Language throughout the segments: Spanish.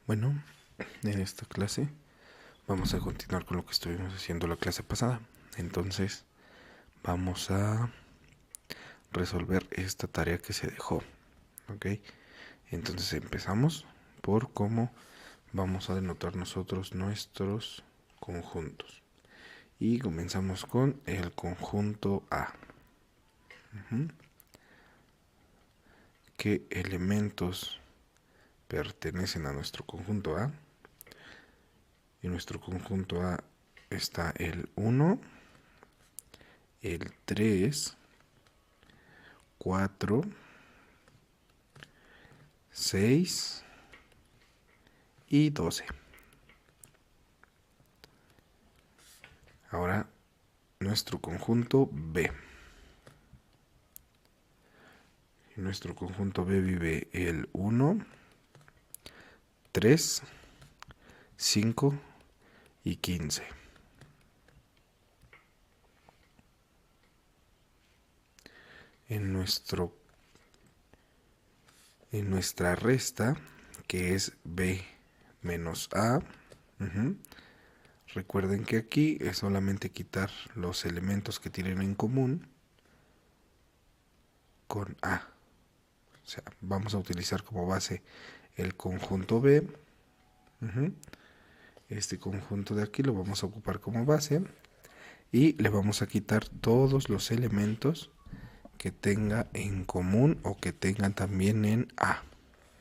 Bueno, en esta clase vamos a continuar con lo que estuvimos haciendo la clase pasada. Entonces vamos a resolver esta tarea que se dejó. ¿Ok? Entonces empezamos por cómo vamos a denotar nosotros nuestros conjuntos. Y comenzamos con el conjunto A. ¿Qué elementos pertenecen a nuestro conjunto A? En nuestro conjunto A está el 1, el 3, 4, 6 y 12. Ahora nuestro conjunto B. En nuestro conjunto B vive el 1, 3, 5 y 15. En nuestra resta, que es B menos A, recuerden que aquí es solamente quitar los elementos que tienen en común con A. O sea, vamos a utilizar como base el conjunto B. Este conjunto de aquí lo vamos a ocupar como base y le vamos a quitar todos los elementos que tenga en común o que tengan también en A.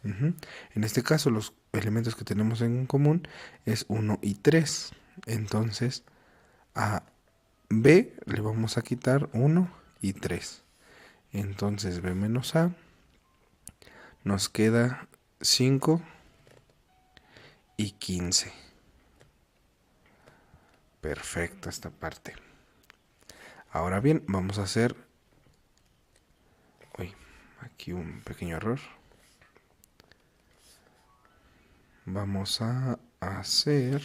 En este caso los elementos que tenemos en común es 1 y 3. Entonces a B le vamos a quitar 1 y 3. Entonces B menos A nos queda 5 y 15. Perfecto esta parte. Ahora bien, vamos a hacer... Uy, aquí un pequeño error. Vamos a hacer...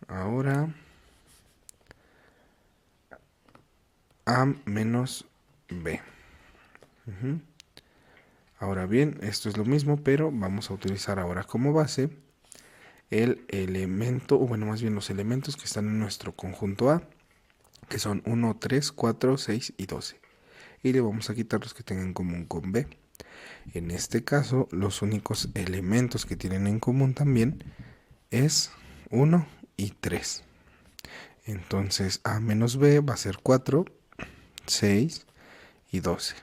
Ahora... A menos B. Ahora bien, esto es lo mismo, pero vamos a utilizar ahora como base el elemento, o bueno, más bien los elementos que están en nuestro conjunto A, que son 1, 3, 4, 6 y 12. Y le vamos a quitar los que tengan en común con B. En este caso, los únicos elementos que tienen en común también es 1 y 3. Entonces A menos B va a ser 4, 6 y 12.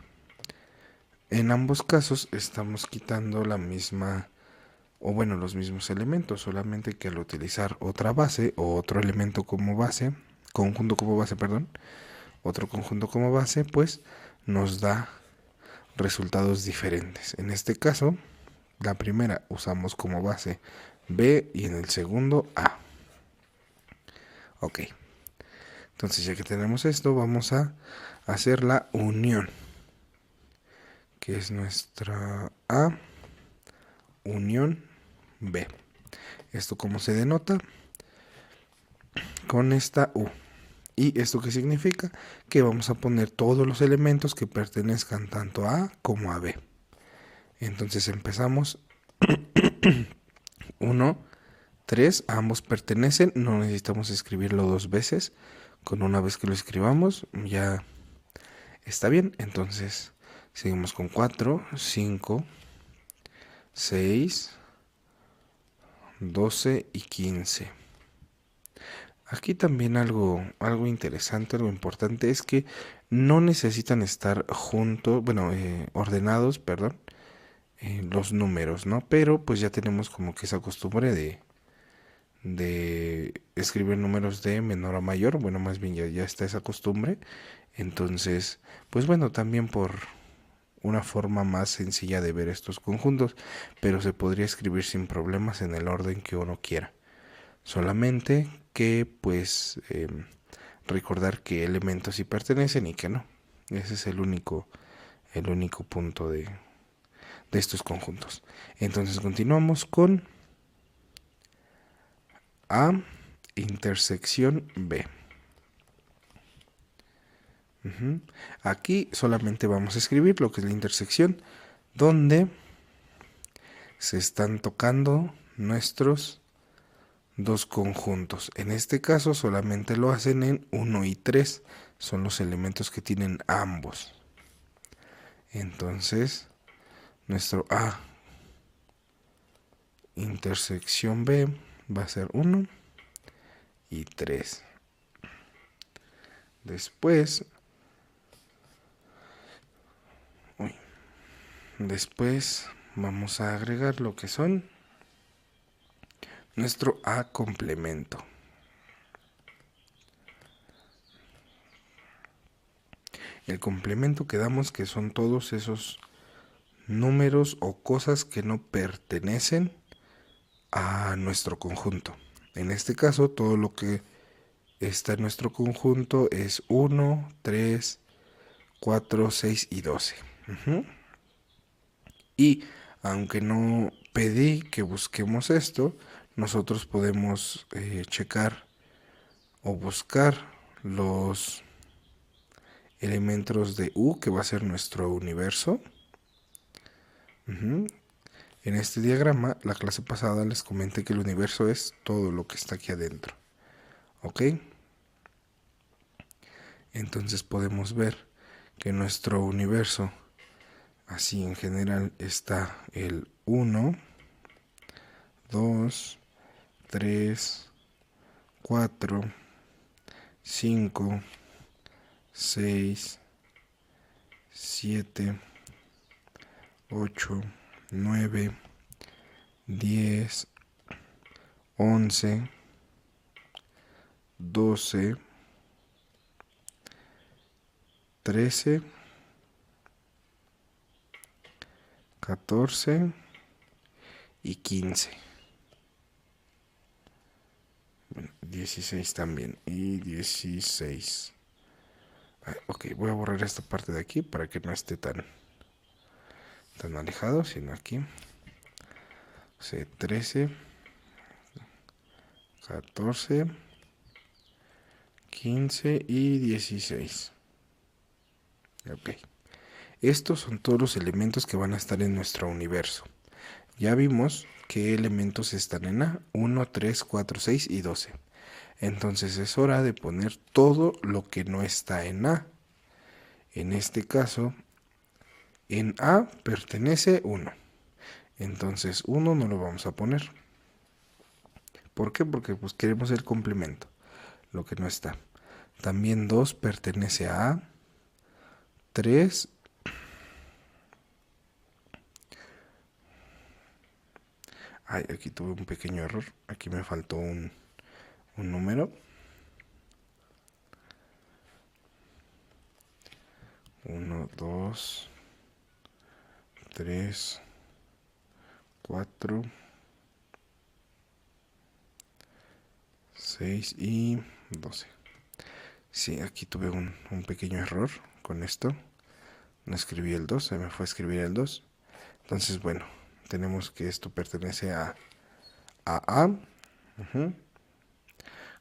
En ambos casos estamos quitando la misma, o bueno, los mismos elementos, solamente que al utilizar otra base o otro elemento como base, conjunto como base, perdón, otro conjunto como base, pues nos da resultados diferentes. En este caso, la primera usamos como base B y en el segundo A. Ok. Entonces ya que tenemos esto, vamos a hacer la unión, que es nuestra A unión B. ¿Esto cómo se denota? Con esta U. ¿Y esto qué significa? Que vamos a poner todos los elementos que pertenezcan tanto a A como a B. Entonces empezamos 1, 3, ambos pertenecen, no necesitamos escribirlo dos veces. Con una vez que lo escribamos ya está bien. Entonces seguimos con 4, 5, 6, 12 y 15. Aquí también algo interesante, algo importante es que no necesitan estar juntos, bueno, ordenados, perdón, los números, ¿no? Pero pues ya tenemos como que esa costumbre de escribir números de menor a mayor, bueno, más bien ya está esa costumbre. Entonces, pues bueno, también por una forma más sencilla de ver estos conjuntos, pero se podría escribir sin problemas en el orden que uno quiera. Solamente que pues recordar qué elementos sí pertenecen y que no. Ese es el único punto de estos conjuntos. Entonces continuamos con A intersección B. Aquí solamente vamos a escribir lo que es la intersección, donde se están tocando nuestros dos conjuntos. En este caso solamente lo hacen en 1 y 3. Son los elementos que tienen ambos. Entonces, nuestro A intersección B va a ser 1 y 3. Después vamos a agregar lo que son nuestro A complemento. El complemento que damos, que son todos esos números o cosas que no pertenecen a nuestro conjunto. En este caso, todo lo que está en nuestro conjunto es 1, 3, 4, 6 y 12. Y aunque no pedí que busquemos esto, nosotros podemos checar o buscar los elementos de U, que va a ser nuestro universo. En este diagrama, la clase pasada les comenté que el universo es todo lo que está aquí adentro. ¿Ok? Entonces podemos ver que nuestro universo, así en general, está el 1, 2, 3, 4, 5, 6, 7, 8, 9, 10, 11, 12, 13, 14 y 15. 16 también y 16. Ok, voy a borrar esta parte de aquí para que no esté tan alejado, sino aquí. 13, 14, 15 y 16. Ok. Estos son todos los elementos que van a estar en nuestro universo. Ya vimos qué elementos están en A: 1, 3, 4, 6 y 12. Entonces es hora de poner todo lo que no está en A. En este caso, en A pertenece 1. Entonces 1 no lo vamos a poner. ¿Por qué? Porque pues queremos el complemento, lo que no está. También 2 pertenece a A. 3. Ay, aquí tuve un pequeño error. Aquí me faltó un número. 1, 2, 3, 4, 6 y 12. Sí, aquí tuve un pequeño error con esto. No escribí el 2, se me fue a escribir el 2. Entonces, bueno, tenemos que esto pertenece a A.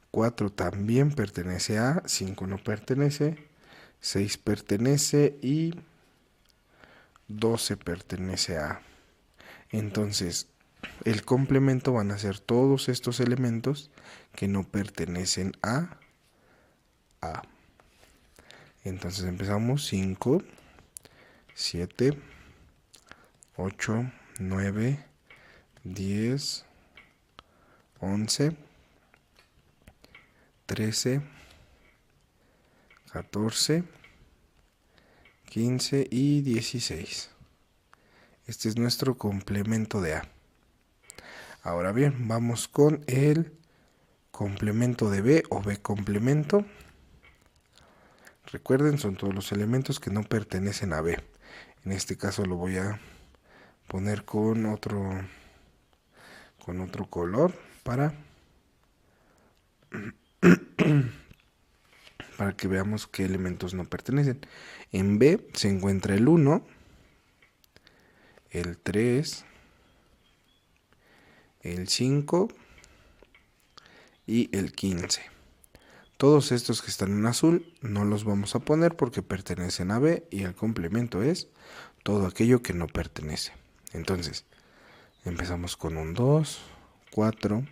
4 también pertenece a A. 5 no pertenece. 6 pertenece y 12 pertenece a A. Entonces, el complemento van a ser todos estos elementos que no pertenecen a A. Entonces empezamos: 5, 7, 8, 9, 10, 11, 13, 14, 15 y 16. Este es nuestro complemento de A. Ahora bien, vamos con el complemento de B o B complemento. Recuerden, son todos los elementos que no pertenecen a B. En este caso lo voy a poner con otro color para que veamos qué elementos no pertenecen. En B se encuentra el 1, el 3, el 5 y el 15. Todos estos que están en azul no los vamos a poner porque pertenecen a B y el complemento es todo aquello que no pertenece. Entonces, Empezamos con un 2, 4,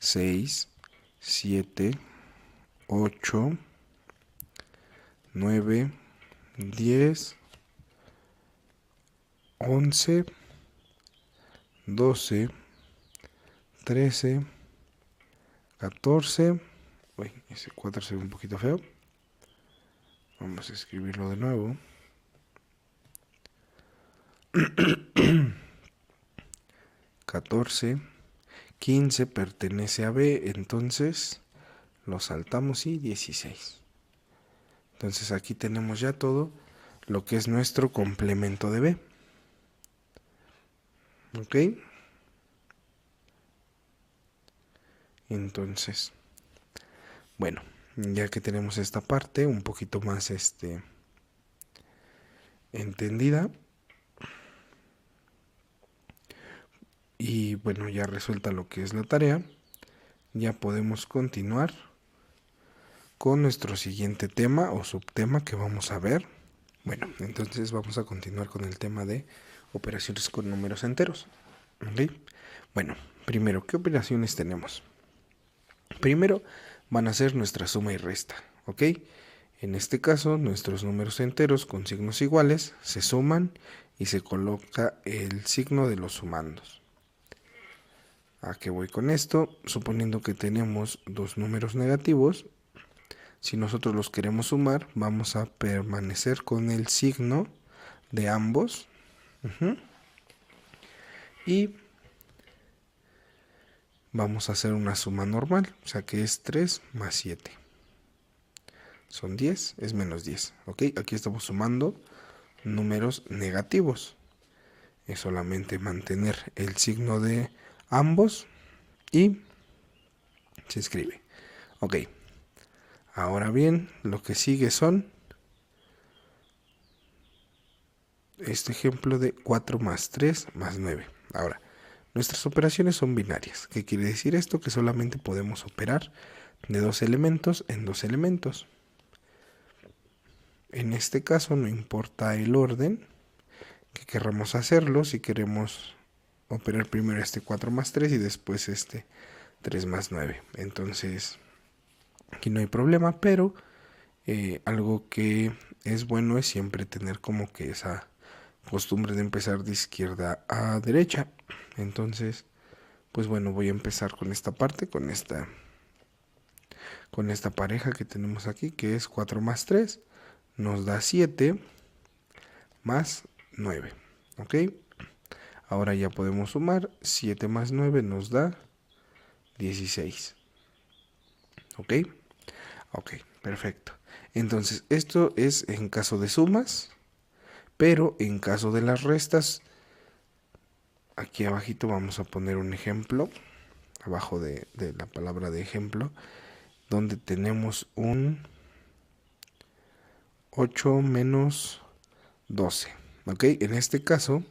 6, 7, 8, 9, 10, 11, 12, 13, 14. Uy, ese 4 se ve un poquito feo. Vamos a escribirlo de nuevo. 14, 15 pertenece a B, entonces lo saltamos y 16. Entonces aquí tenemos ya todo lo que es nuestro complemento de B. ¿Ok? Entonces, bueno, ya que tenemos esta parte un poquito más entendida, y bueno, ya resuelta lo que es la tarea, ya podemos continuar con nuestro siguiente tema o subtema que vamos a ver. Bueno, entonces vamos a continuar con el tema de operaciones con números enteros. ¿Ok? Bueno, primero, ¿qué operaciones tenemos? Primero van a ser nuestra suma y resta. ¿Ok? En este caso, nuestros números enteros con signos iguales se suman y se coloca el signo de los sumandos. ¿A qué voy con esto? Suponiendo que tenemos dos números negativos, si nosotros los queremos sumar, vamos a permanecer con el signo de ambos. Y vamos a hacer una suma normal, o sea que es 3 más 7. Son 10, es menos 10. ¿Ok? Aquí estamos sumando números negativos. Es solamente mantener el signo de ambos y se escribe. Ok. Ahora bien, lo que sigue son este ejemplo de 4 más 3 más 9. Ahora, nuestras operaciones son binarias. ¿Qué quiere decir esto? Que solamente podemos operar de dos elementos en dos elementos. En este caso no importa el orden que querramos hacerlo, si queremos operar primero este 4 más 3 y después este 3 más 9. Entonces, aquí no hay problema, pero algo que es bueno es siempre tener como que esa costumbre de empezar de izquierda a derecha. Entonces, pues bueno, voy a empezar con esta parte, con esta pareja que tenemos aquí, que es 4 más 3, nos da 7 más 9. ¿Ok? Ahora ya podemos sumar. 7 más 9 nos da 16. ¿Ok? Ok, perfecto. Entonces, esto es en caso de sumas, pero en caso de las restas, aquí abajito vamos a poner un ejemplo, abajo de la palabra de ejemplo, donde tenemos un 8 menos 12. ¿Ok? En este caso,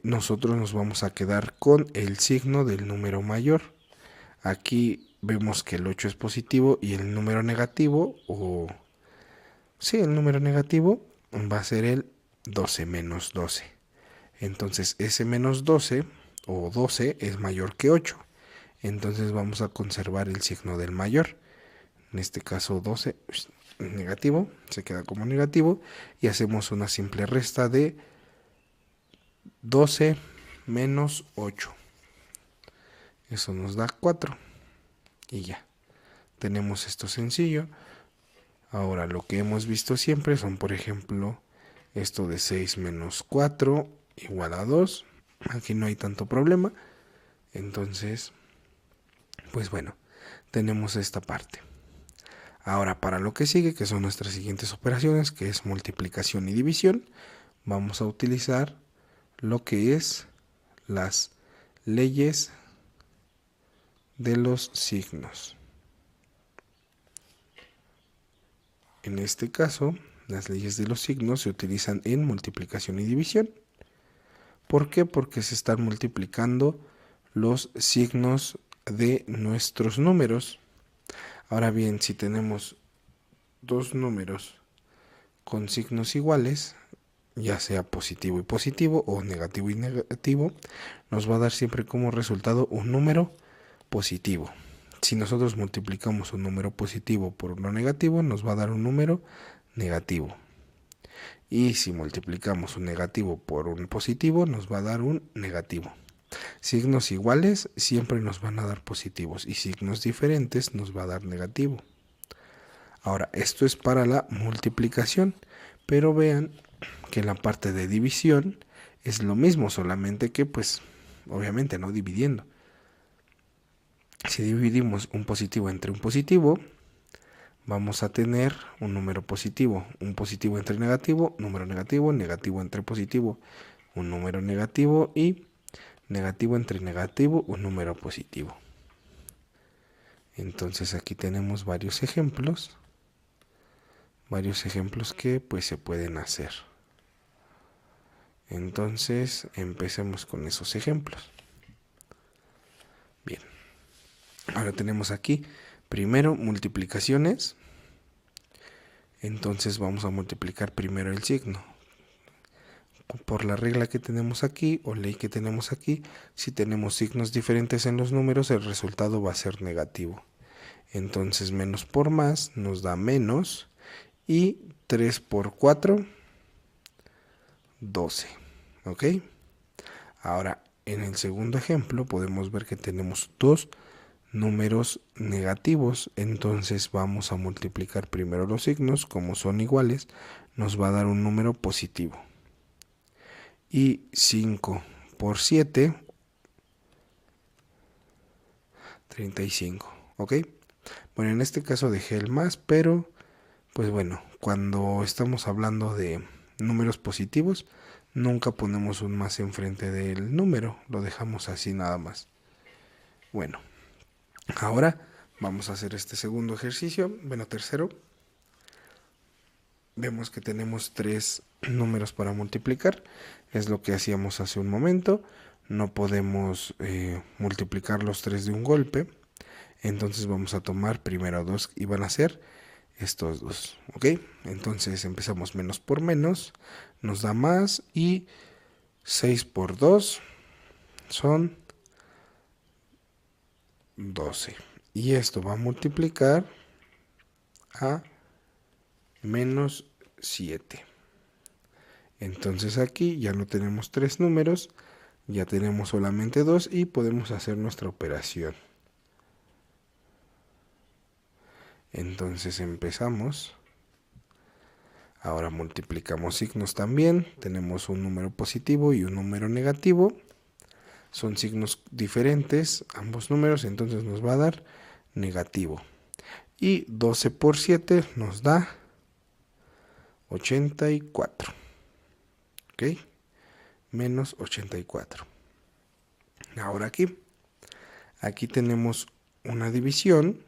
nosotros nos vamos a quedar con el signo del número mayor. Aquí vemos que el 8 es positivo y el número negativo, el número negativo va a ser el 12 menos 12. Entonces ese menos 12 o 12 es mayor que 8. Entonces vamos a conservar el signo del mayor. En este caso 12 negativo, se queda como negativo y hacemos una simple resta de 12 menos 8. Eso nos da 4 y ya. Tenemos esto sencillo. Ahora lo que hemos visto siempre son, por ejemplo, esto de 6 menos 4 igual a 2. Aquí no hay tanto problema. Entonces, pues bueno, tenemos esta parte. Ahora para lo que sigue, que son nuestras siguientes operaciones, que es multiplicación y división, vamos a utilizar lo que es las leyes de los signos. En este caso, las leyes de los signos se utilizan en multiplicación y división. ¿Por qué? Porque se están multiplicando los signos de nuestros números. Ahora bien, si tenemos dos números con signos iguales, ya sea positivo y positivo o negativo y negativo, nos va a dar siempre como resultado un número positivo. Si nosotros multiplicamos un número positivo por uno negativo, nos va a dar un número negativo. Y si multiplicamos un negativo por un positivo, nos va a dar un negativo. Signos iguales siempre nos van a dar positivos y signos diferentes nos va a dar negativo. Ahora, esto es para la multiplicación, pero vean que en la parte de división es lo mismo, solamente que pues obviamente no dividiendo. Si dividimos un positivo entre un positivo, vamos a tener un número positivo. Un positivo entre negativo, número negativo, negativo entre positivo, un número negativo y negativo entre negativo, un número positivo. Entonces aquí tenemos varios ejemplos que pues se pueden hacer. Entonces empecemos con esos ejemplos. Bien, ahora tenemos aquí primero multiplicaciones. Entonces vamos a multiplicar primero el signo. Por la regla que tenemos aquí o ley que tenemos aquí, si tenemos signos diferentes en los números, el resultado va a ser negativo. Entonces menos por más nos da menos y 3 por 4, 12. ¿Ok? Ahora en el segundo ejemplo podemos ver que tenemos dos números negativos, entonces vamos a multiplicar primero los signos, como son iguales, nos va a dar un número positivo. Y 5 por 7, 35, ¿ok? Bueno, en este caso dejé el más, pero pues bueno, cuando estamos hablando de números positivos, nunca ponemos un más enfrente del número, lo dejamos así nada más. Bueno, ahora vamos a hacer este segundo ejercicio, bueno, tercero. Vemos que tenemos tres números para multiplicar, es lo que hacíamos hace un momento. No podemos multiplicar los tres de un golpe, entonces vamos a tomar primero dos y van a ser estos dos, ¿ok? Entonces empezamos menos por menos, nos da más y 6 por 2 son 12. Y esto va a multiplicar a menos 7. Entonces aquí ya no tenemos tres números, ya tenemos solamente dos y podemos hacer nuestra operación. Entonces empezamos. Ahora multiplicamos signos también. Tenemos un número positivo y un número negativo. Son signos diferentes, ambos números, entonces nos va a dar negativo. Y 12 por 7 nos da 84. ¿Ok? Menos 84. Ahora aquí tenemos una división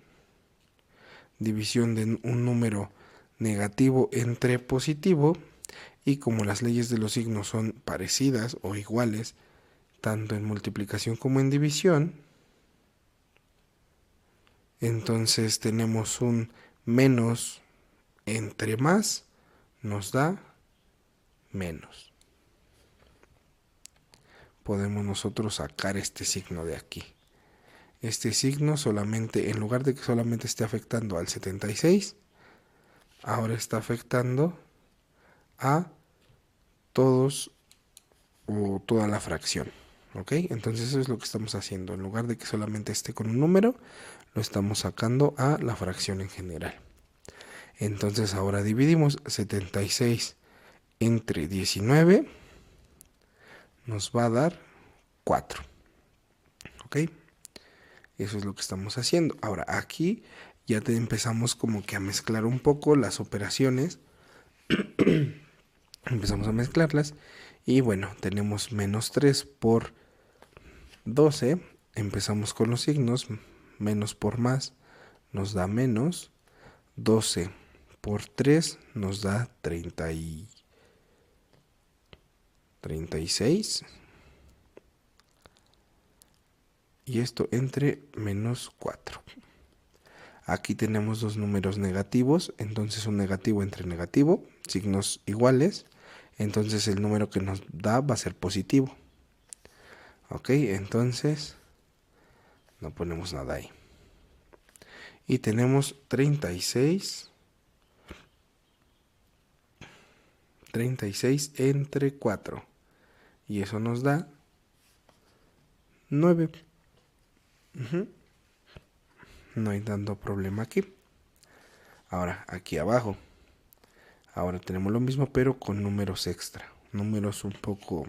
de un número negativo entre positivo, y como las leyes de los signos son parecidas o iguales, tanto en multiplicación como en división, entonces tenemos un menos entre más nos da menos. Podemos nosotros sacar este signo de aquí. Este signo solamente, en lugar de que solamente esté afectando al 76, ahora está afectando a todos o toda la fracción. ¿Ok? Entonces eso es lo que estamos haciendo. En lugar de que solamente esté con un número, lo estamos sacando a la fracción en general. Entonces ahora dividimos 76 entre 19, nos va a dar 4. ¿Ok? Eso es lo que estamos haciendo. Ahora aquí ya empezamos como que a mezclar un poco las operaciones. Empezamos a mezclarlas. Y bueno, tenemos menos 3 por 12. Empezamos con los signos. Menos por más nos da menos. 12 por 3 nos da 36. Y esto entre menos 4. Aquí tenemos dos números negativos, entonces un negativo entre negativo, signos iguales. entonces el número que nos da va a ser positivo. Ok, entonces no ponemos nada ahí. Y tenemos 36 entre 4. Y eso nos da 9. No hay tanto problema aquí. Ahora, aquí abajo. Ahora tenemos lo mismo, pero con números extra. Números un poco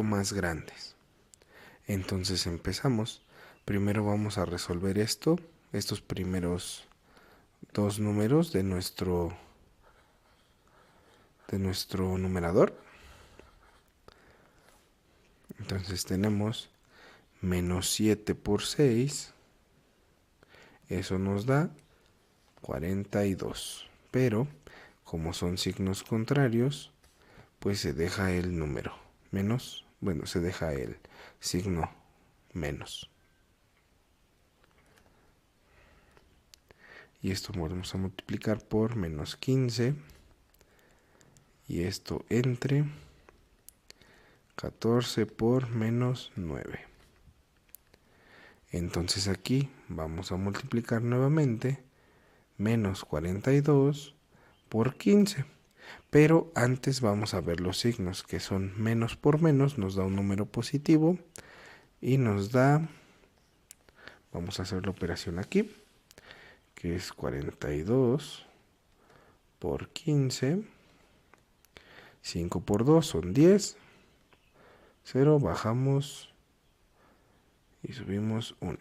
más grandes. Entonces empezamos. Primero vamos a resolver estos primeros dos números de nuestro numerador. Entonces tenemos menos 7 por 6. Eso nos da 42. Pero como son signos contrarios, pues se deja el número menos. Bueno, se deja el signo menos. Y esto vamos a multiplicar por menos 15. Y esto entre 14 por menos 9. Entonces aquí vamos a multiplicar nuevamente menos 42 por 15. Pero antes vamos a ver los signos, que son menos por menos, nos da un número positivo. Y nos da, vamos a hacer la operación aquí, que es 42 por 15. 5 por 2 son 10. 0, bajamos y subimos 1.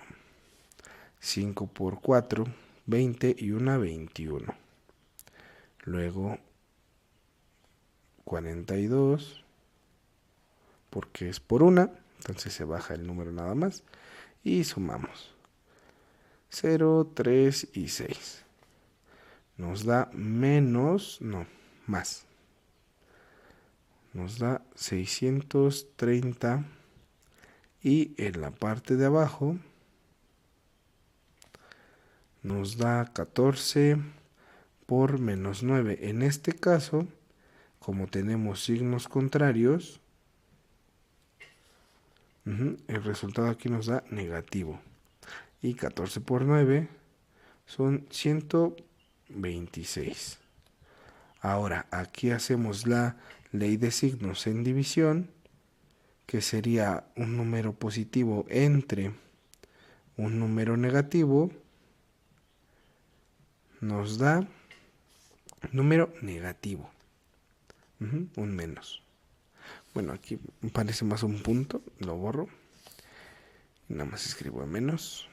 5 por 4, 20 y 1, 21. Luego 42, porque es por 1, entonces se baja el número nada más. Y sumamos 0, 3 y 6. Nos da más. Nos da 630. Y en la parte de abajo nos da 14 por menos 9. En este caso, como tenemos signos contrarios, el resultado aquí nos da negativo. Y 14 por 9 son 126. Ahora, aquí hacemos la ley de signos en división, que sería un número positivo entre un número negativo, nos da número negativo. Un menos. Bueno, aquí parece más un punto, lo borro. Y nada más escribo menos.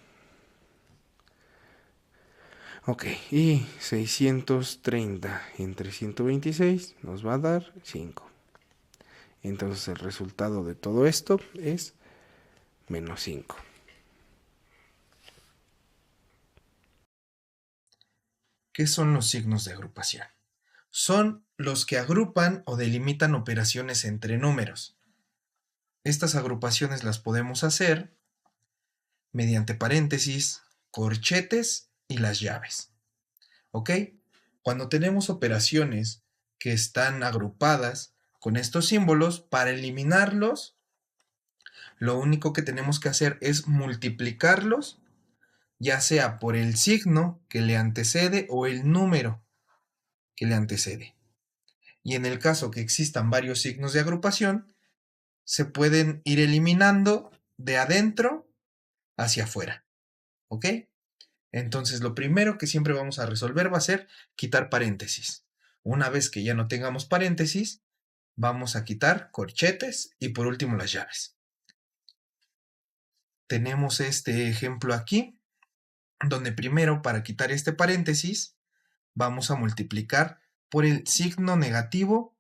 Ok, y 630 entre 126 nos va a dar 5. Entonces el resultado de todo esto es menos 5. ¿Qué son los signos de agrupación? Son los que agrupan o delimitan operaciones entre números. Estas agrupaciones las podemos hacer mediante paréntesis, corchetes y las llaves. ¿Ok? Cuando tenemos operaciones que están agrupadas con estos símbolos, para eliminarlos, lo único que tenemos que hacer es multiplicarlos, ya sea por el signo que le antecede o el número que le antecede. Y en el caso que existan varios signos de agrupación, se pueden ir eliminando de adentro hacia afuera. ¿Ok? Entonces lo primero que siempre vamos a resolver va a ser quitar paréntesis. Una vez que ya no tengamos paréntesis, vamos a quitar corchetes y por último las llaves. Tenemos este ejemplo aquí, donde primero para quitar este paréntesis vamos a multiplicar por el signo negativo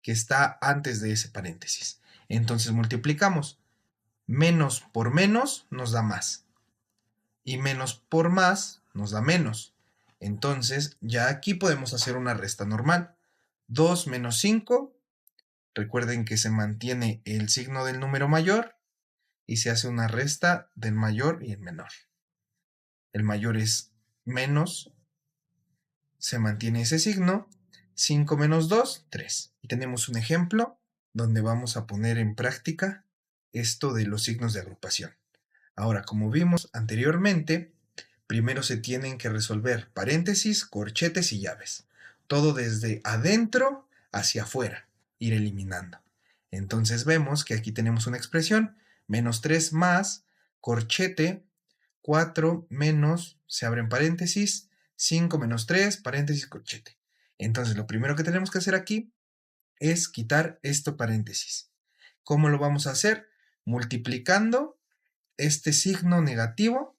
que está antes de ese paréntesis. Entonces multiplicamos. Menos por menos nos da más. Y menos por más nos da menos. Entonces ya aquí podemos hacer una resta normal. 2 menos 5. Recuerden que se mantiene el signo del número mayor y se hace una resta del mayor y el menor. El mayor es menos, se mantiene ese signo, 5 menos 2, 3. Y tenemos un ejemplo donde vamos a poner en práctica esto de los signos de agrupación. Ahora, como vimos anteriormente, primero se tienen que resolver paréntesis, corchetes y llaves. Todo desde adentro hacia afuera, ir eliminando. Entonces vemos que aquí tenemos una expresión, menos 3 más, corchete, 4 menos, se abren paréntesis, 5 menos 3, paréntesis, corchete. Entonces lo primero que tenemos que hacer aquí es quitar este paréntesis. ¿Cómo lo vamos a hacer? Multiplicando este signo negativo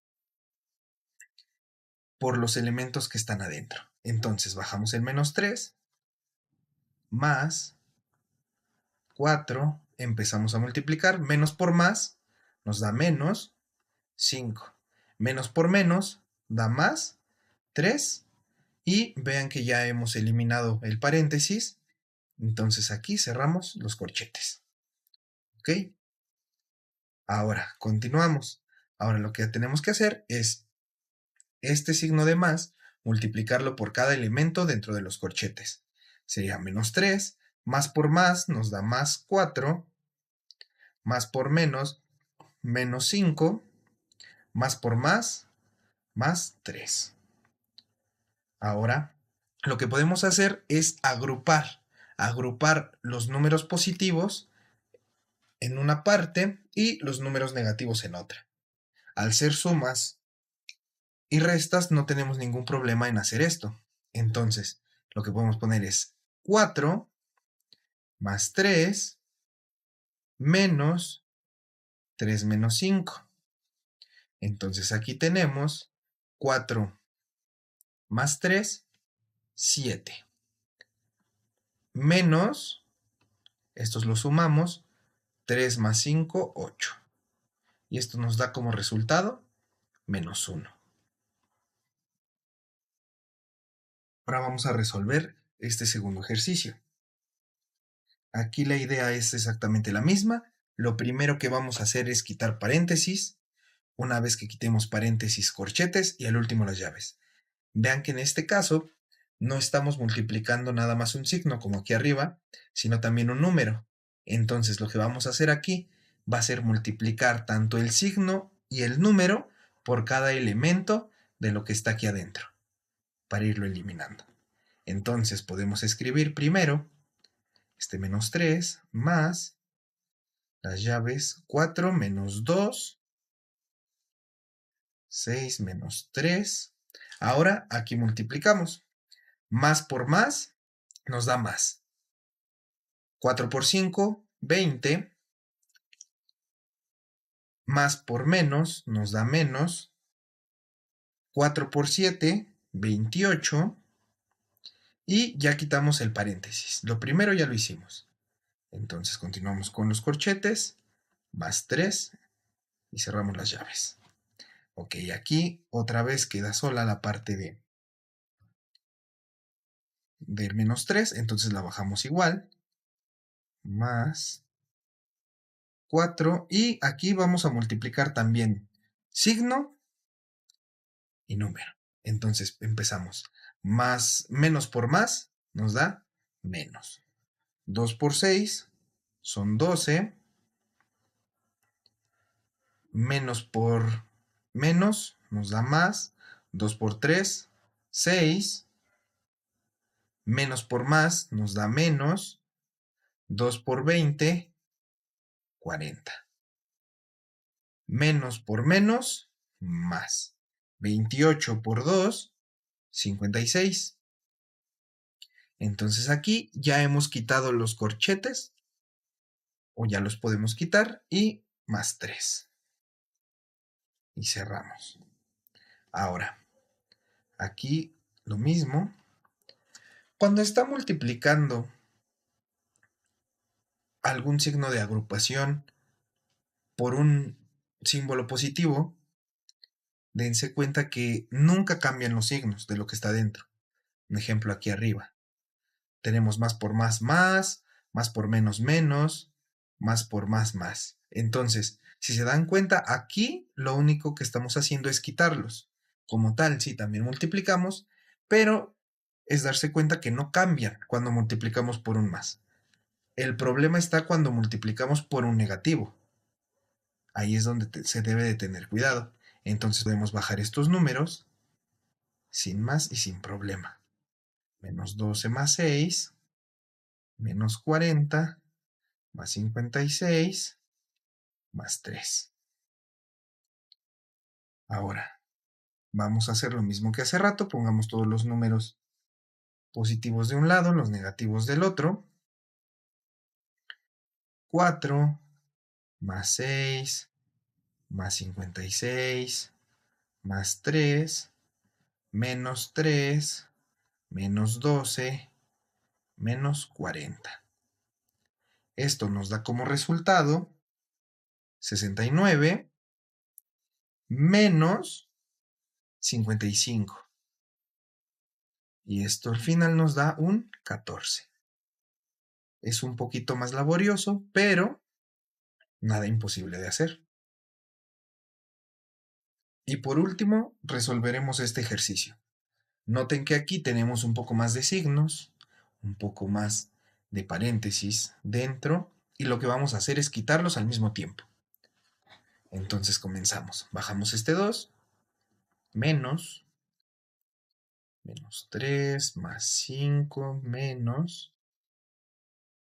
por los elementos que están adentro. Entonces bajamos el menos 3, más 4, empezamos a multiplicar, menos por más nos da menos 5, menos por menos da más 3, y vean que ya hemos eliminado el paréntesis, entonces aquí cerramos los corchetes. ¿Ok? Ahora, continuamos. Ahora lo que tenemos que hacer es este signo de más, multiplicarlo por cada elemento dentro de los corchetes. Sería menos 3, más por más nos da más 4, más por menos, menos 5, más por más 3. Ahora, lo que podemos hacer es agrupar los números positivos en una parte y los números negativos en otra. Al ser sumas y restas no tenemos ningún problema en hacer esto. Entonces, lo que podemos poner es 4 más 3 menos 3 menos 5. Entonces aquí tenemos 4 más 3, 7. Menos, estos los sumamos, 3 más 5, 8. Y esto nos da como resultado menos 1. Ahora vamos a resolver este segundo ejercicio. Aquí la idea es exactamente la misma. Lo primero que vamos a hacer es quitar paréntesis. Una vez que quitemos paréntesis, corchetes y al último las llaves. Vean que en este caso no estamos multiplicando nada más un signo como aquí arriba, sino también un número. Entonces lo que vamos a hacer aquí va a ser multiplicar tanto el signo y el número por cada elemento de lo que está aquí adentro, para irlo eliminando. Entonces podemos escribir primero este menos 3 más las llaves 4 menos 2, 6 menos 3. Ahora aquí multiplicamos. Más por más nos da más. 4 por 5, 20. Más por menos nos da menos. 4 por 7, 28. Y ya quitamos el paréntesis. Lo primero ya lo hicimos. Entonces continuamos con los corchetes. Más 3. Y cerramos las llaves. Ok, aquí otra vez queda sola la parte del menos 3. Entonces la bajamos igual. Más 4. Y aquí vamos a multiplicar también signo y número. Entonces empezamos. Menos por más nos da menos. 2 por 6 son 12. Menos por menos nos da más. 2 por 3, 6. Menos por más nos da menos. 2 por 20, 40. Menos por menos, más. 28 por 2, 56. Entonces aquí ya hemos quitado los corchetes, o ya los podemos quitar, y más 3. Y cerramos. Ahora, aquí lo mismo. Cuando está multiplicando algún signo de agrupación por un símbolo positivo, dense cuenta que nunca cambian los signos de lo que está dentro. Un ejemplo aquí arriba. Tenemos más por más, más por menos, menos, más por más, más. Entonces, si se dan cuenta, aquí lo único que estamos haciendo es quitarlos. Como tal, sí, también multiplicamos, pero es darse cuenta que no cambian cuando multiplicamos por un más. El problema está cuando multiplicamos por un negativo. Ahí es donde se debe de tener cuidado. Entonces podemos bajar estos números sin más y sin problema. Menos 12 más 6, menos 40, más 56, más 3. Ahora, vamos a hacer lo mismo que hace rato. Pongamos todos los números positivos de un lado, los negativos del otro. 4 más 6, más 56, más 3, menos 3, menos 12, menos 40. Esto nos da como resultado 69 menos 55. Y esto al final nos da un 14. Es un poquito más laborioso, pero nada imposible de hacer. Y por último, resolveremos este ejercicio. Noten que aquí tenemos un poco más de signos, un poco más de paréntesis dentro, y lo que vamos a hacer es quitarlos al mismo tiempo. Entonces comenzamos. Bajamos este 2, menos 3 más 5 menos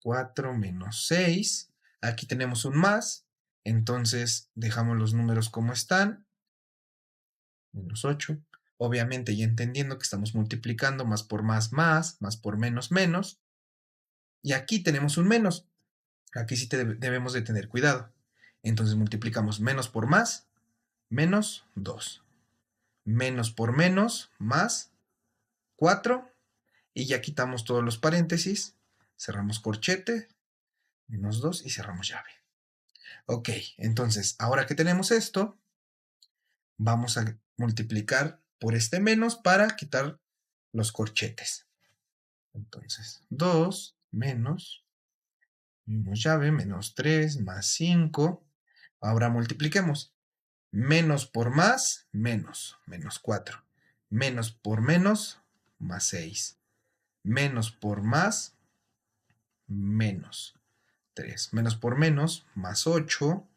4 menos 6. Aquí tenemos un más, entonces dejamos los números como están. Menos 8. Obviamente ya entendiendo que estamos multiplicando más por más, más por menos, menos. Y aquí tenemos un menos. Aquí sí debemos de tener cuidado. Entonces multiplicamos menos por más, menos 2. Menos por menos, más 4. Y ya quitamos todos los paréntesis. Cerramos corchete, menos 2 y cerramos llave. Ok, entonces ahora que tenemos esto, vamos a multiplicar por este menos para quitar los corchetes. Entonces, 2 menos, mismo llave, menos 3 más 5. Ahora multipliquemos. Menos por más, menos 4. Menos por menos, más 6. Menos por más, menos 3. Menos por menos, más 8.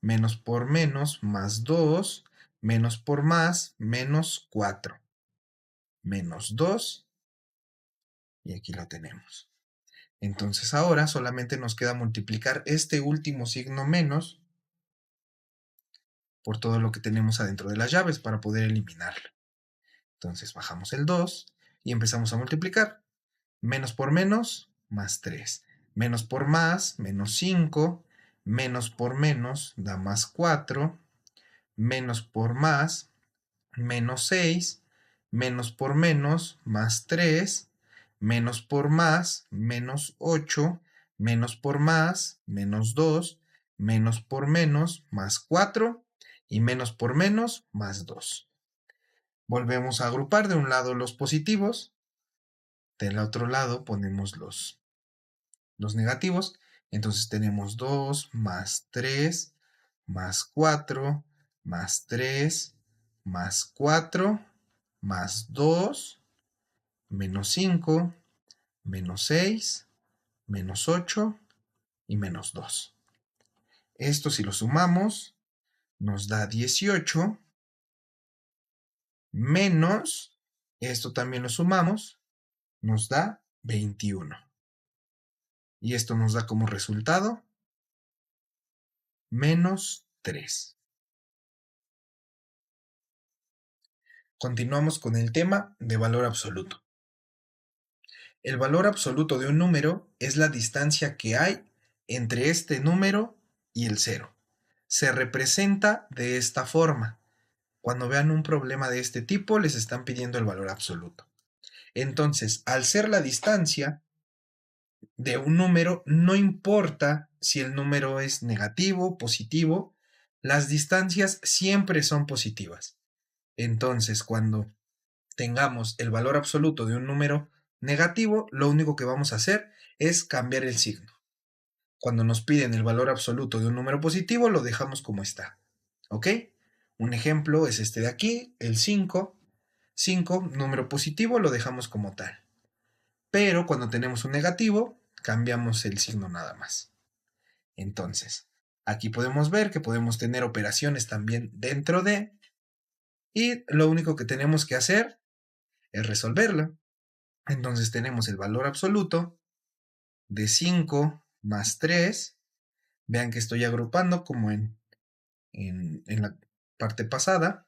Menos por menos, más 2. Menos por más, menos 4. Menos 2. Y aquí lo tenemos. Entonces ahora solamente nos queda multiplicar este último signo menos por todo lo que tenemos adentro de las llaves para poder eliminarlo. Entonces bajamos el 2 y empezamos a multiplicar. Menos por menos, más 3. Menos por más, menos 5. Menos por menos da más 4. Menos por más, menos 6. Menos por menos, más 3. Menos por más, menos 8. Menos por más, menos 2. Menos por menos, más 4. Y menos por menos, más 2. Volvemos a agrupar de un lado los positivos, del otro lado ponemos los negativos. Entonces tenemos 2 más 3 más 4 más 3 más 4 más 2 menos 5 menos 6 menos 8 y menos 2. Esto si lo sumamos nos da 18 menos, esto también lo sumamos, nos da 21. Y esto nos da como resultado menos 3. Continuamos con el tema de valor absoluto. El valor absoluto de un número es la distancia que hay entre este número y el 0. Se representa de esta forma. Cuando vean un problema de este tipo, les están pidiendo el valor absoluto. Entonces, al ser la distancia de un número, no importa si el número es negativo, positivo, las distancias siempre son positivas. Entonces, cuando tengamos el valor absoluto de un número negativo, lo único que vamos a hacer es cambiar el signo. Cuando nos piden el valor absoluto de un número positivo, lo dejamos como está. ¿Ok? Un ejemplo es este de aquí, el 5. 5, número positivo, lo dejamos como tal. pero cuando tenemos un negativo, cambiamos el signo nada más. Entonces, aquí podemos ver que podemos tener operaciones también dentro de, y lo único que tenemos que hacer es resolverla. Entonces tenemos el valor absoluto de 5 más 3. Vean que estoy agrupando como en la parte pasada.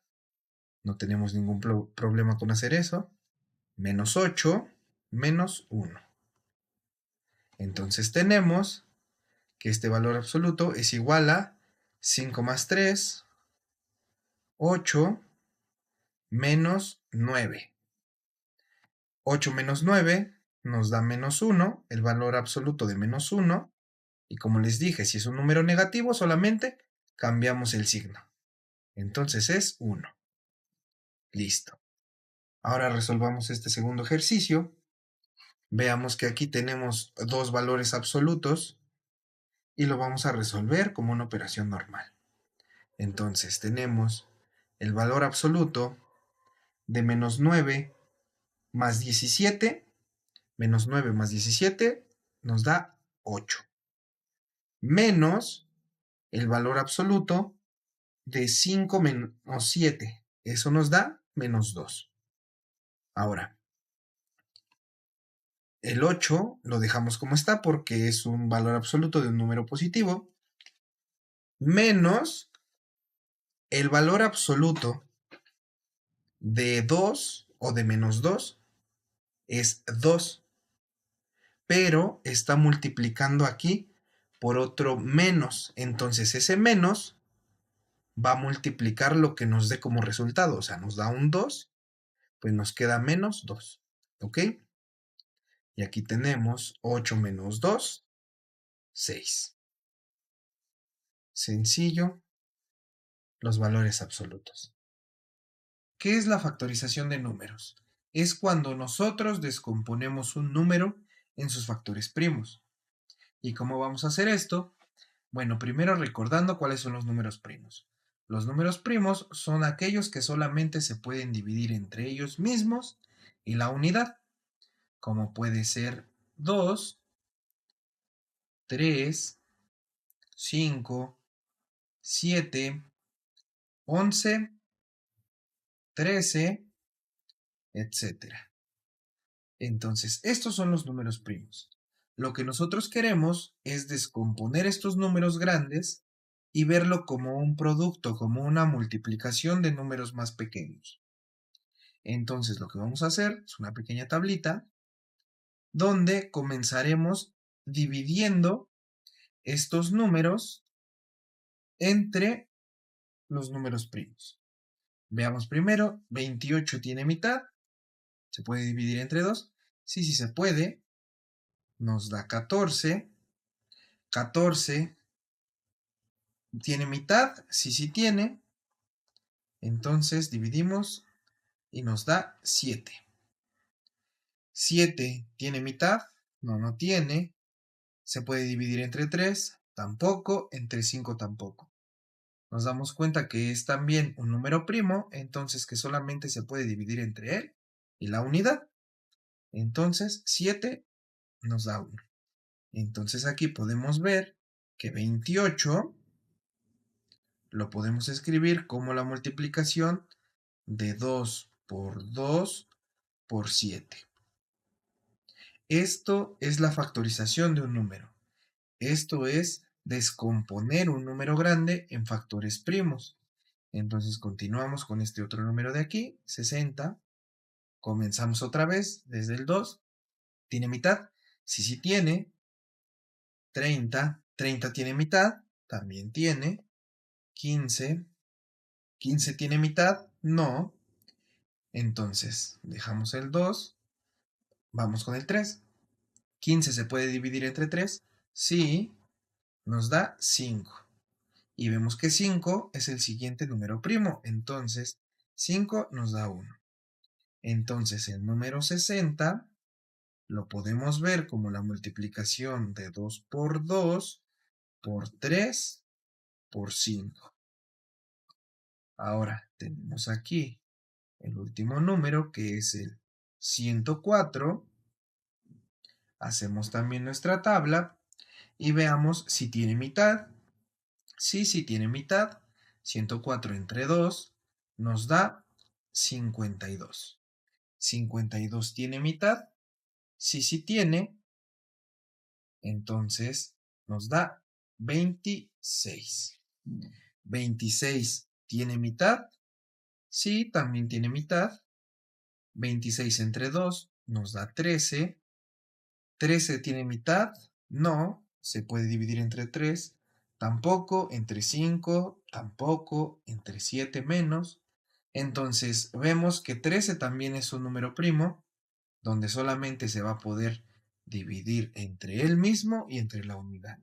No tenemos ningún problema con hacer eso. Menos 8 menos 1. Entonces tenemos que este valor absoluto es igual a 5 más 3, 8 menos 9. 8 menos 9 nos da menos 1, el valor absoluto de menos 1. Y como les dije, si es un número negativo, solamente cambiamos el signo. Entonces es 1. Listo. Ahora resolvamos este segundo ejercicio. Veamos que aquí tenemos dos valores absolutos y lo vamos a resolver como una operación normal. Entonces tenemos el valor absoluto de menos 9 más 17. Menos 9 más 17 nos da 8. Menos el valor absoluto de 5 menos 7. Eso nos da menos 2. Ahora, el 8 lo dejamos como está porque es un valor absoluto de un número positivo. Menos el valor absoluto de 2 o de menos 2 es 2. Pero está multiplicando aquí por otro menos. Entonces ese menos va a multiplicar lo que nos dé como resultado. O sea, nos da un 2, pues nos queda menos 2. ¿Ok? Y aquí tenemos 8 menos 2, 6. Sencillo, los valores absolutos. ¿Qué es la factorización de números? Es cuando nosotros descomponemos un número en sus factores primos. ¿Y cómo vamos a hacer esto? Bueno, primero recordando cuáles son los números primos. Los números primos son aquellos que solamente se pueden dividir entre ellos mismos y la unidad, como puede ser 2, 3, 5, 7, 11, 13, etcétera. Entonces, estos son los números primos. Lo que nosotros queremos es descomponer estos números grandes y verlo como un producto, como una multiplicación de números más pequeños. Entonces, lo que vamos a hacer es una pequeña tablita donde comenzaremos dividiendo estos números entre los números primos. Veamos primero, 28 tiene mitad, se puede dividir entre 2. Sí, sí se puede, nos da 14. 14 tiene mitad, sí, sí tiene. Entonces dividimos y nos da 7. 7 tiene mitad, no, no tiene. Se puede dividir entre 3, tampoco, entre 5 tampoco. Nos damos cuenta que es también un número primo, entonces que solamente se puede dividir entre él y la unidad. Entonces 7 nos da 1. Entonces aquí podemos ver que 28 lo podemos escribir como la multiplicación de 2 por 2 por 7. Esto es la factorización de un número. Esto es descomponer un número grande en factores primos. Entonces continuamos con este otro número de aquí, 60. Comenzamos otra vez desde el 2. ¿Tiene mitad? Sí, sí tiene. 30. 30 tiene mitad. También tiene. 15. 15 tiene mitad. No. Entonces dejamos el 2. Vamos con el 3. 15 se puede dividir entre 3. Sí. Nos da 5. Y vemos que 5 es el siguiente número primo. Entonces 5 nos da 1. Entonces el número 60 lo podemos ver como la multiplicación de 2 por 2 por 3 por 5. Ahora tenemos aquí el último número que es el 104. Hacemos también nuestra tabla y veamos si tiene mitad. Sí tiene mitad. 104 entre 2 nos da 52. 52 tiene mitad. Sí tiene. Entonces nos da 26. 26 tiene mitad. Sí, también tiene mitad. 26 entre 2 nos da 13. 13 tiene mitad. No. Se puede dividir entre 3. Tampoco. Entre 5. Tampoco. Entre 7 menos. Entonces vemos que 13 también es un número primo, donde solamente se va a poder dividir entre él mismo y entre la unidad.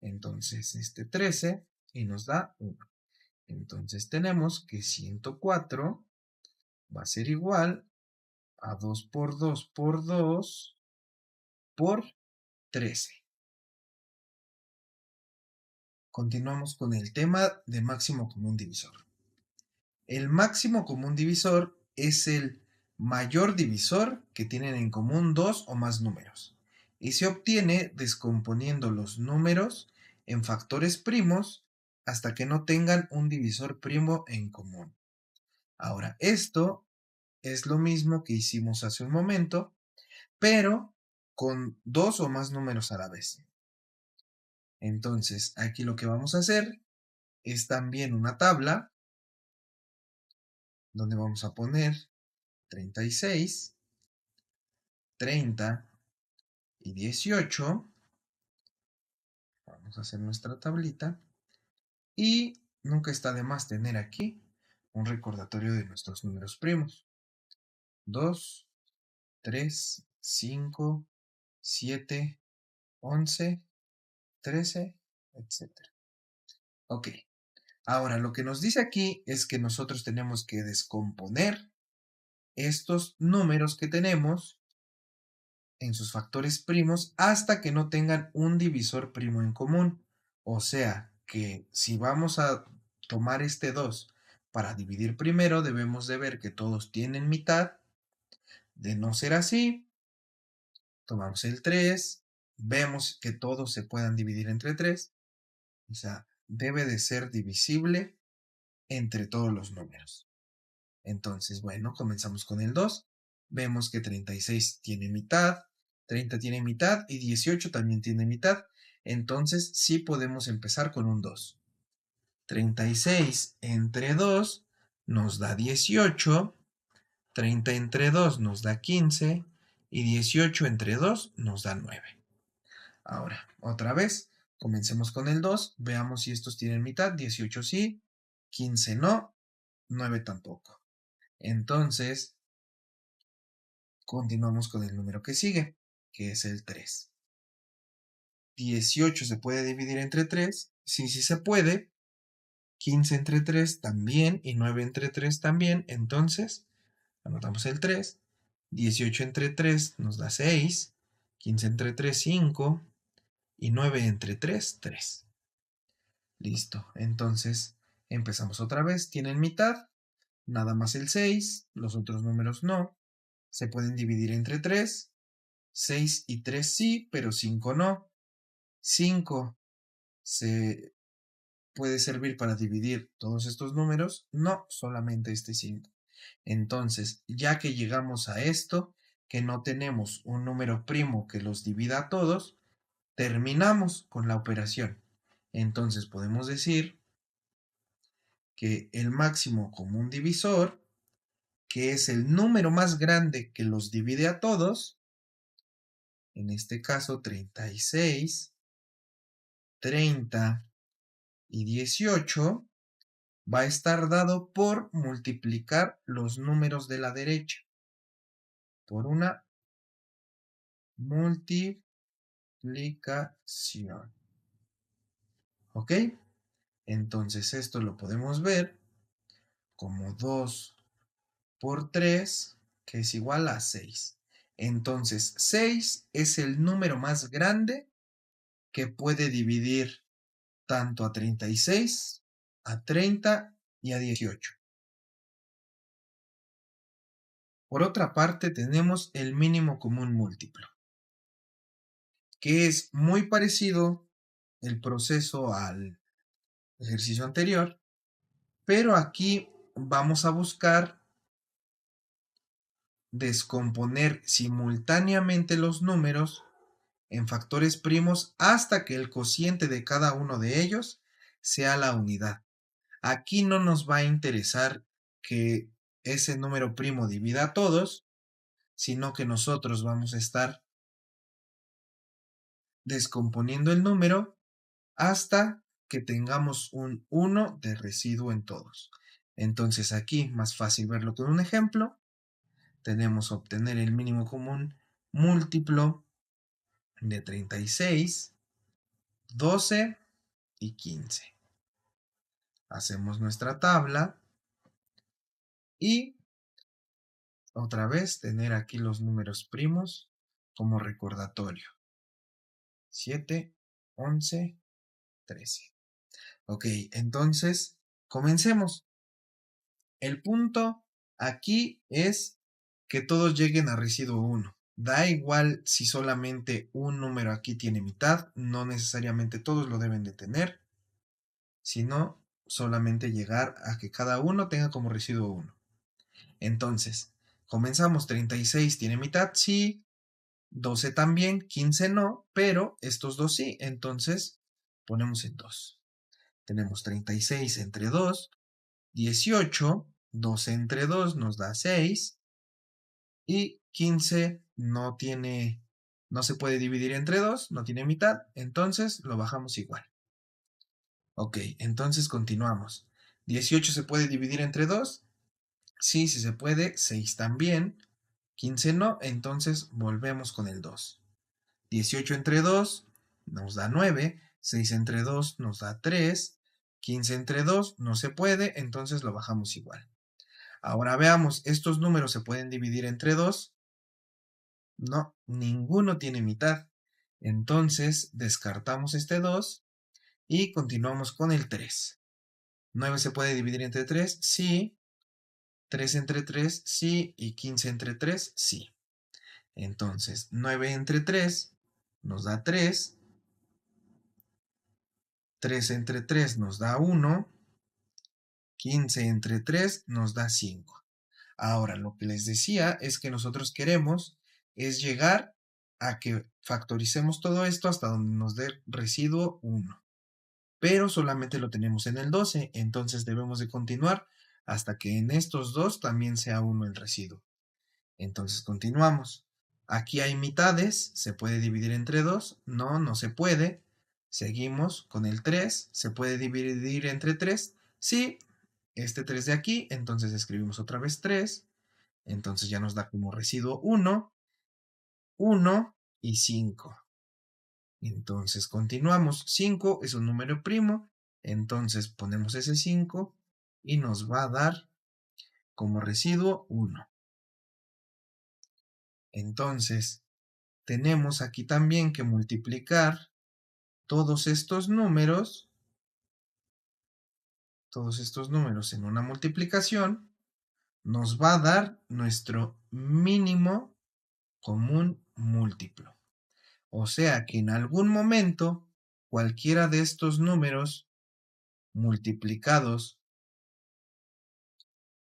Entonces, 13 y nos da 1. Entonces tenemos que 104 va a ser igual a 2 por 2 por 2 por 13. Continuamos con el tema de máximo común divisor. El máximo común divisor es el mayor divisor que tienen en común dos o más números y se obtiene descomponiendo los números en factores primos hasta que no tengan un divisor primo en común. Ahora, esto es lo mismo que hicimos hace un momento, pero con dos o más números a la vez. Entonces, aquí lo que vamos a hacer es también una tabla donde vamos a poner 36, 30 y 18. Vamos a hacer nuestra tablita. Y nunca está de más tener aquí un recordatorio de nuestros números primos. 2, 3, 5, 7, 11, 13, etc. Ok. Ahora, lo que nos dice aquí es que nosotros tenemos que descomponer estos números que tenemos en sus factores primos hasta que no tengan un divisor primo en común. O sea que si vamos a tomar este 2 para dividir primero, debemos de ver que todos tienen mitad. De no ser así, tomamos el 3, vemos que todos se puedan dividir entre 3. O sea, debe de ser divisible entre todos los números. Entonces, bueno, comenzamos con el 2. Vemos que 36 tiene mitad, 30 tiene mitad y 18 también tiene mitad. Entonces, sí podemos empezar con un 2. 36 entre 2 nos da 18. 30 entre 2 nos da 15. Y 18 entre 2 nos da 9. Ahora, otra vez, comencemos con el 2. Veamos si estos tienen mitad. 18 sí, 15 no, 9 tampoco. Entonces, continuamos con el número que sigue, que es el 3. 18 se puede dividir entre 3. Sí se puede. 15 entre 3 también. Y 9 entre 3 también. Entonces, anotamos el 3. 18 entre 3 nos da 6. 15 entre 3, 5. Y 9 entre 3, 3. Listo. Entonces, empezamos otra vez. Tienen mitad. Nada más el 6. Los otros números no. Se pueden dividir entre 3. 6 y 3 sí, pero 5 no. 5 se puede servir para dividir todos estos números. No, solamente este 5. Entonces, ya que llegamos a esto, que no tenemos un número primo que los divida a todos, terminamos con la operación. Entonces podemos decir que el máximo común divisor, que es el número más grande que los divide a todos, en este caso 36, 30 y 18, va a estar dado por multiplicar los números de la derecha por una multiplicación. ¿Ok? Entonces esto lo podemos ver como 2 por 3, que es igual a 6. Entonces 6 es el número más grande que puede dividir tanto a 36, a 30 y a 18. Por otra parte, tenemos el mínimo común múltiplo. que es muy parecido el proceso al ejercicio anterior, pero aquí vamos a buscar descomponer simultáneamente los números en factores primos hasta que el cociente de cada uno de ellos sea la unidad. Aquí no nos va a interesar que ese número primo divida a todos, sino que nosotros vamos a estar descomponiendo el número hasta que tengamos un 1 de residuo en todos. Entonces aquí, más fácil verlo con un ejemplo, tenemos obtener el mínimo común múltiplo de 36, 12 y 15. Hacemos nuestra tabla y otra vez tener aquí los números primos como recordatorio. 7, 11, 13. Ok, entonces comencemos. El punto aquí es que todos lleguen a residuo 1. Da igual si solamente un número aquí tiene mitad, no necesariamente todos lo deben de tener, sino solamente llegar a que cada uno tenga como residuo 1. Entonces, comenzamos, 36 tiene mitad, sí, 12 también, 15 no, pero estos dos sí, entonces ponemos en 2. Tenemos 36 entre 2, 18, 12 entre 2 nos da 6, y 15 no se puede dividir entre 2, no tiene mitad, entonces lo bajamos igual. Ok, entonces continuamos. 18 se puede dividir entre 2, sí, sí se puede, 6 también, 15 no, entonces volvemos con el 2. 18 entre 2 nos da 9, 6 entre 2 nos da 3, 15 entre 2 no se puede, entonces lo bajamos igual. Ahora veamos, ¿estos números se pueden dividir entre 2? No, ninguno tiene mitad. Entonces descartamos este 2 y continuamos con el 3. 9 se puede dividir entre 3, sí. 3 entre 3, sí. Y 15 entre 3, sí. Entonces 9 entre 3 nos da 3. 3 entre 3 nos da 1. 15 entre 3 nos da 5. Ahora, lo que les decía es que nosotros queremos es llegar a que factoricemos todo esto hasta donde nos dé residuo 1. Pero solamente lo tenemos en el 12, entonces debemos de continuar hasta que en estos dos también sea 1 el residuo. Entonces continuamos. Aquí hay mitades, ¿se puede dividir entre 2? No, no se puede. Seguimos con el 3, ¿se puede dividir entre 3? Sí, este 3 de aquí, entonces escribimos otra vez 3. Entonces ya nos da como residuo 1, 1 y 5. Entonces continuamos. 5 es un número primo, entonces ponemos ese 5 y nos va a dar como residuo 1. Entonces tenemos aquí también que multiplicar todos estos números en una multiplicación, nos va a dar nuestro mínimo común múltiplo. O sea que en algún momento cualquiera de estos números multiplicados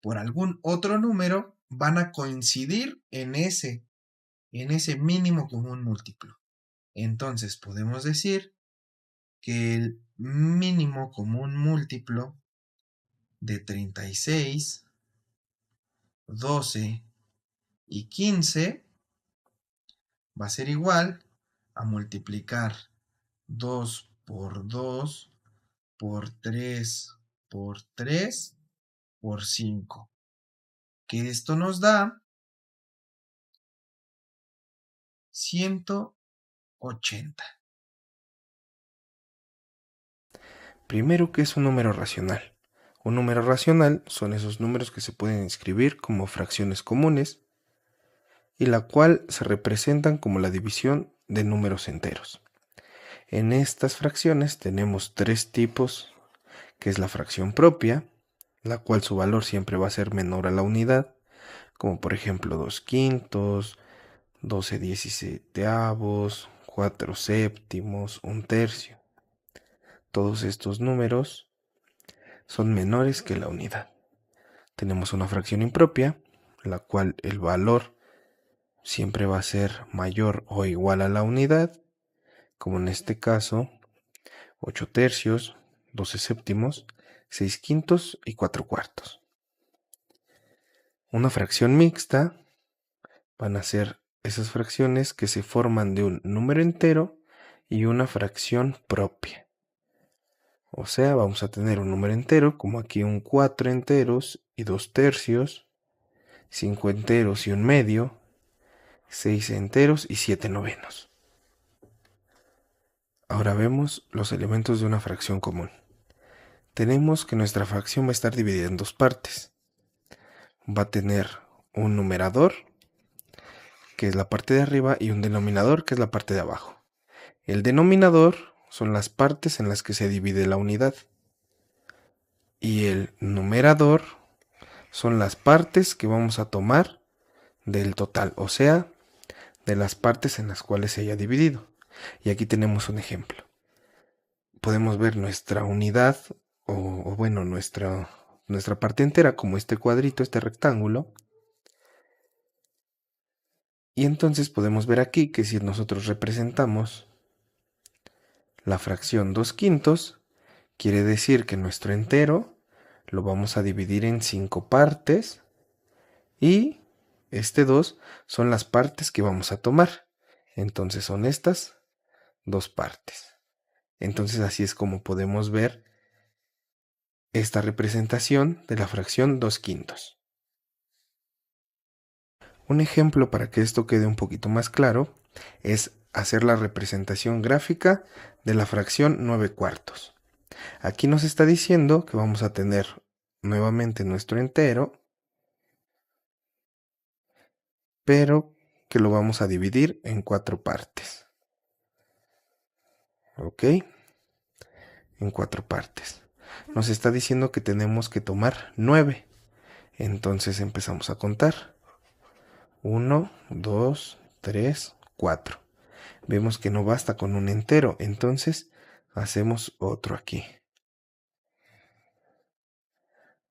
por algún otro número van a coincidir en ese mínimo común múltiplo. Entonces podemos decir que el mínimo común múltiplo de 36, 12 y 15 va a ser igual a multiplicar 2 por 2 por 3 por 3 por 5. Que esto nos da 180. Primero, ¿qué es un número racional? Un número racional son esos números que se pueden escribir como fracciones comunes y la cual se representan como la división de números enteros. En estas fracciones tenemos tres tipos, que es la fracción propia, la cual su valor siempre va a ser menor a la unidad, como por ejemplo 2 quintos, 12 17avos, 4 séptimos, 1/3. Todos estos números son menores que la unidad. Tenemos una fracción impropia, la cual el valor siempre va a ser mayor o igual a la unidad, como en este caso 8/3, 12 séptimos, 6/5 y 4/4. Una fracción mixta van a ser esas fracciones que se forman de un número entero y una fracción propia. O sea, vamos a tener un número entero, como aquí un 4 enteros y 2/3, 5 enteros y 1/2, 6 enteros y 7/9. Ahora vemos los elementos de una fracción común. Tenemos que nuestra fracción va a estar dividida en dos partes. Va a tener un numerador, que es la parte de arriba, y un denominador, que es la parte de abajo. El denominador son las partes en las que se divide la unidad. Y el numerador son las partes que vamos a tomar del total, o sea, de las partes en las cuales se haya dividido. Y aquí tenemos un ejemplo. Podemos ver nuestra unidad, o bueno, nuestra parte entera, como este cuadrito, este rectángulo. Y entonces podemos ver aquí que si nosotros representamos la fracción 2/5, quiere decir que nuestro entero lo vamos a dividir en 5 partes y este 2 son las partes que vamos a tomar. Entonces son estas dos partes. Entonces así es como podemos ver esta representación de la fracción 2/5. Un ejemplo para que esto quede un poquito más claro es hacer la representación gráfica de la fracción 9/4. Aquí nos está diciendo que vamos a tener nuevamente nuestro entero, pero que lo vamos a dividir en 4 partes. ¿Ok? En 4 partes. Nos está diciendo que tenemos que tomar 9. Entonces empezamos a contar. 1, 2, 3, 4. Vemos que no basta con un entero, entonces hacemos otro aquí.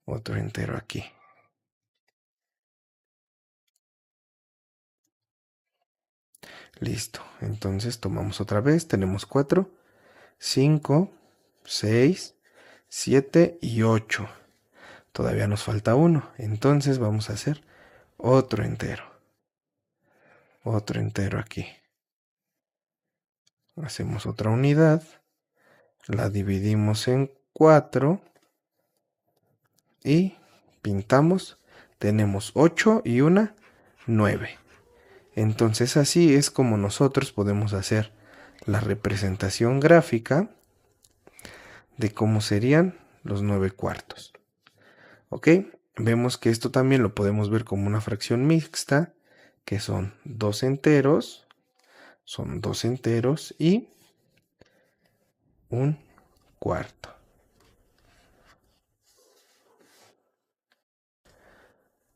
Otro entero aquí. Listo, entonces tomamos otra vez, tenemos 4, 5, 6, 7 y 8. Todavía nos falta 1, entonces vamos a hacer otro entero. Otro entero aquí. Hacemos otra unidad, la dividimos en 4 y pintamos. Tenemos 8 y una 9. Entonces así es como nosotros podemos hacer la representación gráfica de cómo serían los 9/4. ¿Ok? Vemos que esto también lo podemos ver como una fracción mixta, que son 2 enteros, y 1/4.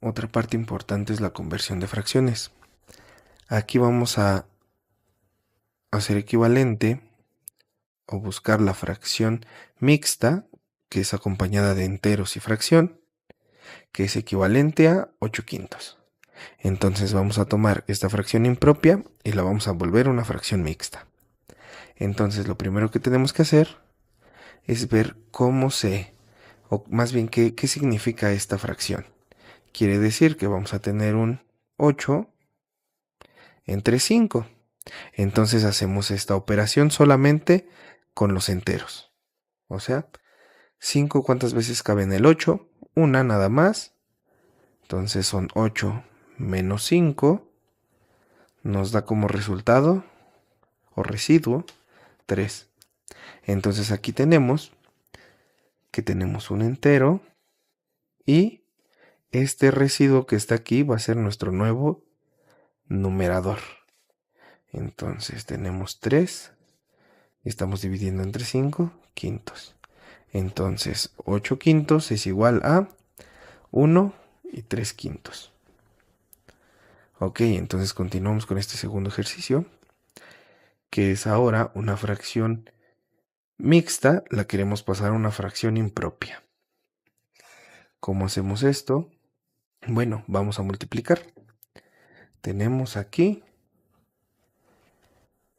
Otra parte importante es la conversión de fracciones. Aquí vamos a hacer equivalente o buscar la fracción mixta, que es acompañada de enteros y fracción, que es equivalente a 8/5. Entonces vamos a tomar esta fracción impropia y la vamos a volver una fracción mixta. Entonces lo primero que tenemos que hacer es ver cómo o más bien qué significa esta fracción. Quiere decir que vamos a tener un 8 entre 5. Entonces hacemos esta operación solamente con los enteros. O sea, 5, ¿cuántas veces cabe en el 8? Una nada más. Entonces son 8 menos 5. Nos da como resultado o residuo 3. Entonces aquí tenemos que tenemos un entero y este residuo que está aquí va a ser nuestro nuevo numerador. Entonces tenemos 3 y estamos dividiendo entre 5/5. Entonces 8/5 es igual a 1 y 3/5. Ok, entonces continuamos con este segundo ejercicio. que es ahora una fracción mixta, la queremos pasar a una fracción impropia. ¿Cómo hacemos esto? Bueno, vamos a multiplicar. Tenemos aquí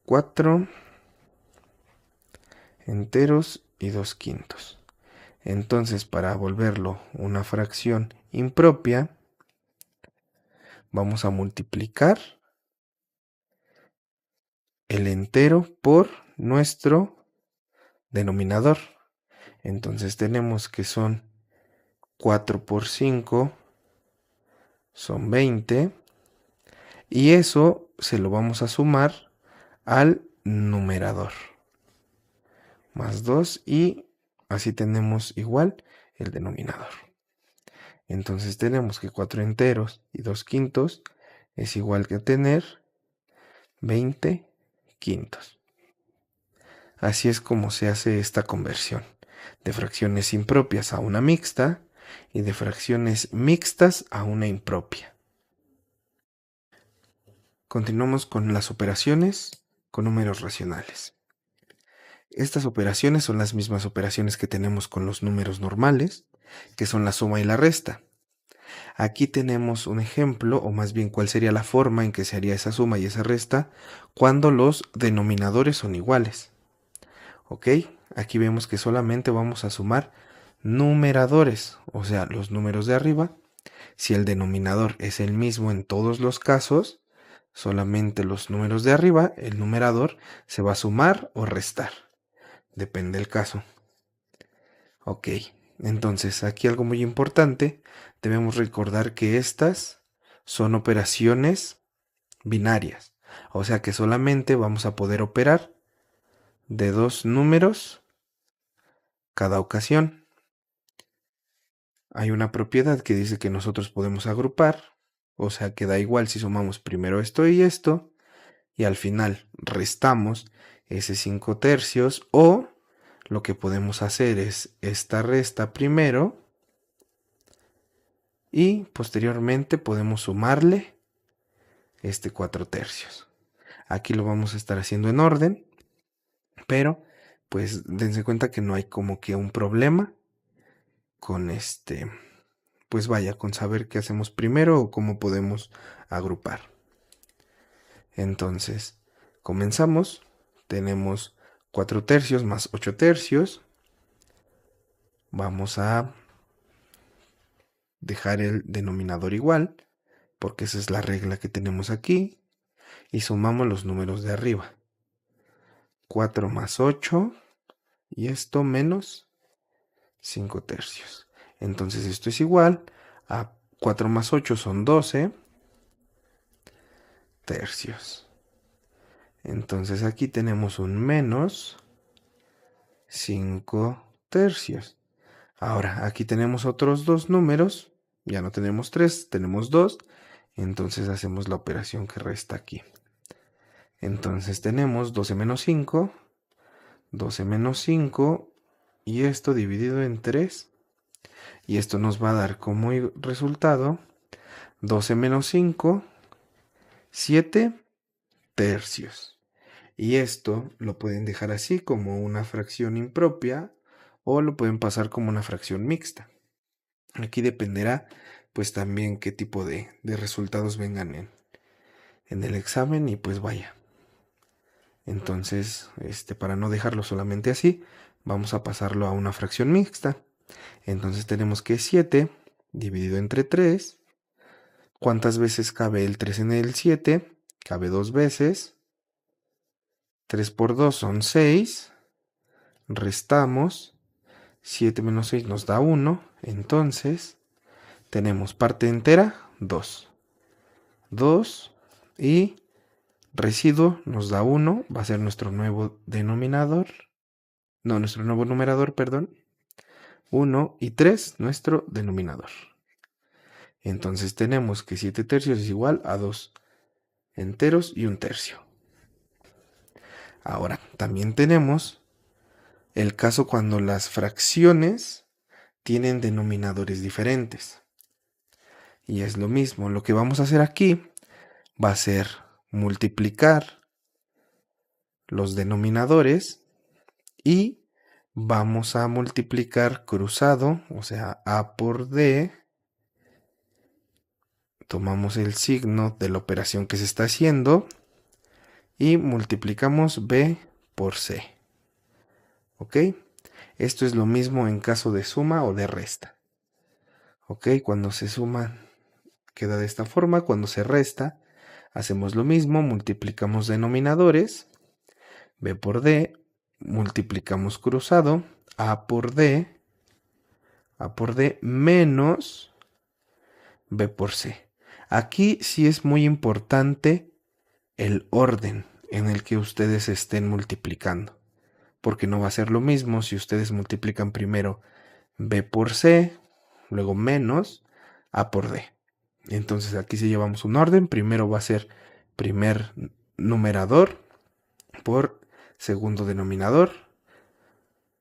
4 enteros y 2 quintos. Entonces, para volverlo una fracción impropia, vamos a multiplicar el entero por nuestro denominador. Entonces tenemos que son 4 por 5 son 20. Y eso se lo vamos a sumar al numerador. Más 2 y así tenemos igual el denominador. Entonces tenemos que 4 enteros y 2 quintos es igual que tener 20 quintos. Así es como se hace esta conversión de fracciones impropias a una mixta y de fracciones mixtas a una impropia. Continuamos con las operaciones con números racionales. Estas operaciones son las mismas operaciones que tenemos con los números normales, que son la suma y la resta. Aquí tenemos un ejemplo, o más bien cuál sería la forma en que se haría esa suma y esa resta cuando los denominadores son iguales. ¿Ok? Aquí vemos que solamente vamos a sumar numeradores, o sea, los números de arriba. Si el denominador es el mismo en todos los casos, solamente los números de arriba, el numerador se va a sumar o restar. Depende del caso. Ok, entonces aquí algo muy importante, debemos recordar que estas son operaciones binarias, o sea que solamente vamos a poder operar de dos números cada ocasión. Hay una propiedad que dice que nosotros podemos agrupar, o sea que da igual si sumamos primero esto y al final restamos ese 5 tercios, o lo que podemos hacer es esta resta primero y posteriormente podemos sumarle este 4 tercios. Aquí lo vamos a estar haciendo en orden, pero pues dense cuenta que no hay como que un problema con pues vaya, con saber qué hacemos primero o cómo podemos agrupar. Entonces, comenzamos. Tenemos 4 tercios más 8 tercios. Vamos a dejar el denominador igual, porque esa es la regla que tenemos aquí. Y sumamos los números de arriba. 4 más 8 y esto menos 5 tercios. Entonces esto es igual a 4 más 8 son 12 tercios. Entonces aquí tenemos un menos 5 tercios. Ahora aquí tenemos otros dos números. Ya no tenemos 3, tenemos 2. Entonces hacemos la operación que resta aquí. Entonces tenemos 12 menos 5. 12 menos 5 y esto dividido en 3 y esto nos va a dar como resultado 12 menos 5, 7 tercios. Y esto lo pueden dejar así como una fracción impropia o lo pueden pasar como una fracción mixta. Aquí dependerá pues también qué tipo de resultados vengan en el examen y pues vaya. Entonces, para no dejarlo solamente así, vamos a pasarlo a una fracción mixta. Entonces tenemos que 7 dividido entre 3. ¿Cuántas veces cabe el 3 en el 7? Cabe 2 veces. 3 por 2 son 6. Restamos. 7 menos 6 nos da 1. Entonces tenemos parte entera 2. 2 y residuo nos da 1. Va a ser nuestro nuevo denominador. No, nuestro nuevo numerador, perdón. 1 y 3, nuestro denominador. Entonces tenemos que 7 tercios es igual a 2 enteros y 1 tercio. Ahora, también tenemos el caso cuando las fracciones tienen denominadores diferentes. Y es lo mismo, lo que vamos a hacer aquí va a ser multiplicar los denominadores y vamos a multiplicar cruzado, o sea, A por D. Tomamos el signo de la operación que se está haciendo y multiplicamos B por C. ¿Ok? Esto es lo mismo en caso de suma o de resta. ¿Ok? Cuando se suma queda de esta forma. Cuando se resta hacemos lo mismo. Multiplicamos denominadores. B por D. Multiplicamos cruzado. A por D menos B por C. Aquí sí es muy importante el orden en el que ustedes estén multiplicando, porque no va a ser lo mismo si ustedes multiplican primero B por C, luego menos A por D. Entonces aquí si llevamos un orden, primero va a ser primer numerador por segundo denominador,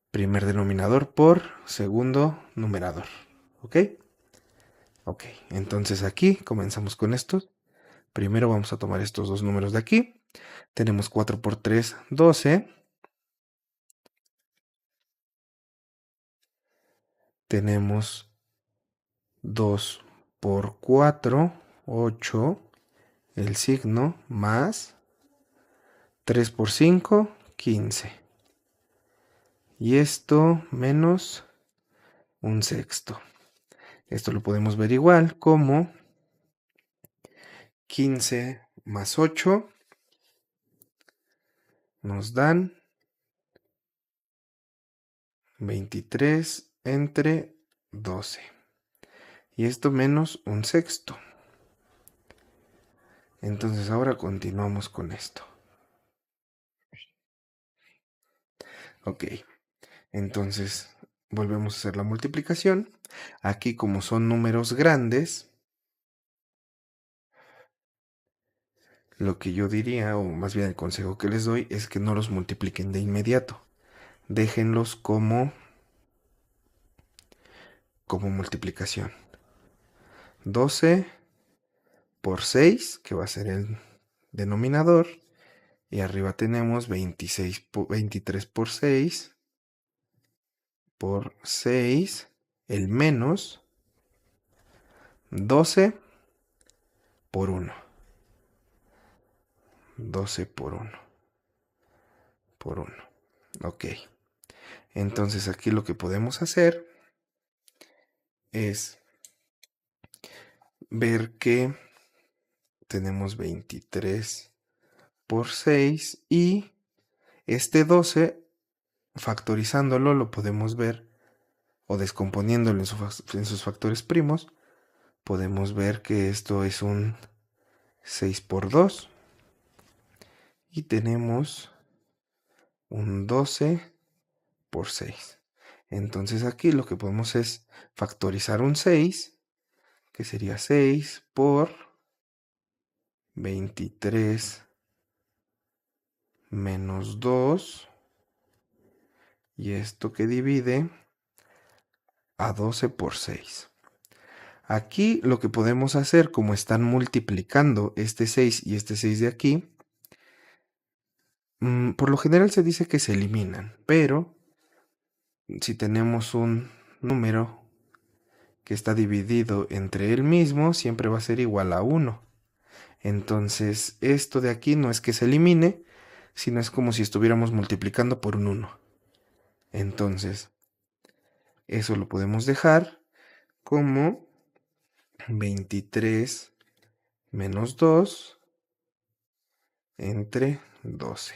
primer denominador por segundo numerador. ¿Ok? Ok, entonces aquí comenzamos con estos. Primero vamos a tomar estos dos números de aquí. Tenemos 4 por 3, 12. Tenemos 2 por 4, 8. El signo más 3 por 5, 15. Y esto menos un sexto. Esto lo podemos ver igual como 15 más 8 nos dan 23 entre 12. Y esto menos un sexto. Entonces ahora continuamos con esto. Ok, entonces volvemos a hacer la multiplicación. Aquí como son números grandes, lo que yo diría, o más bien el consejo que les doy, es que no los multipliquen de inmediato. Déjenlos como multiplicación. 12 por 6, que va a ser el denominador. Y arriba tenemos 23 por 6 por 6, el menos 12 por 1. 12 por 1. Por 1. Ok. Entonces aquí lo que podemos hacer es ver que tenemos 23 por 6 y este 12, factorizándolo, lo podemos ver, o descomponiéndolo en sus factores primos, podemos ver que esto es un 6 por 2 y tenemos un 12 por 6. Entonces aquí lo que podemos es factorizar un 6, que sería 6 por 23 menos 2, y esto que divide a 12 por 6. Aquí lo que podemos hacer, como están multiplicando este 6 y este 6 de aquí, por lo general se dice que se eliminan, pero si tenemos un número que está dividido entre él mismo, siempre va a ser igual a 1. Entonces, esto de aquí no es que se elimine, sino es como si estuviéramos multiplicando por un 1. Entonces, eso lo podemos dejar como 23 menos 2 entre 12.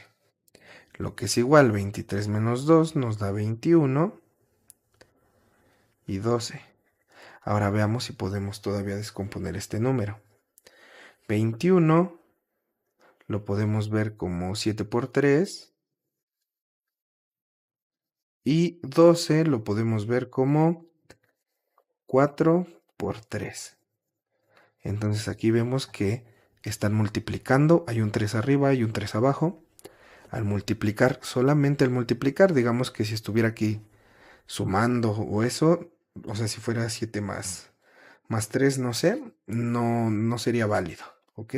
Lo que es igual, 23 menos 2 nos da 21 y 12. Ahora veamos si podemos todavía descomponer este número. 21 lo podemos ver como 7 por 3 y 12 lo podemos ver como 4 por 3. Entonces aquí vemos que están multiplicando, hay un 3 arriba y un 3 abajo. Al multiplicar, solamente al multiplicar, digamos que si estuviera aquí sumando o eso, o sea, si fuera 7 más 3, no sé, no sería válido, ¿ok?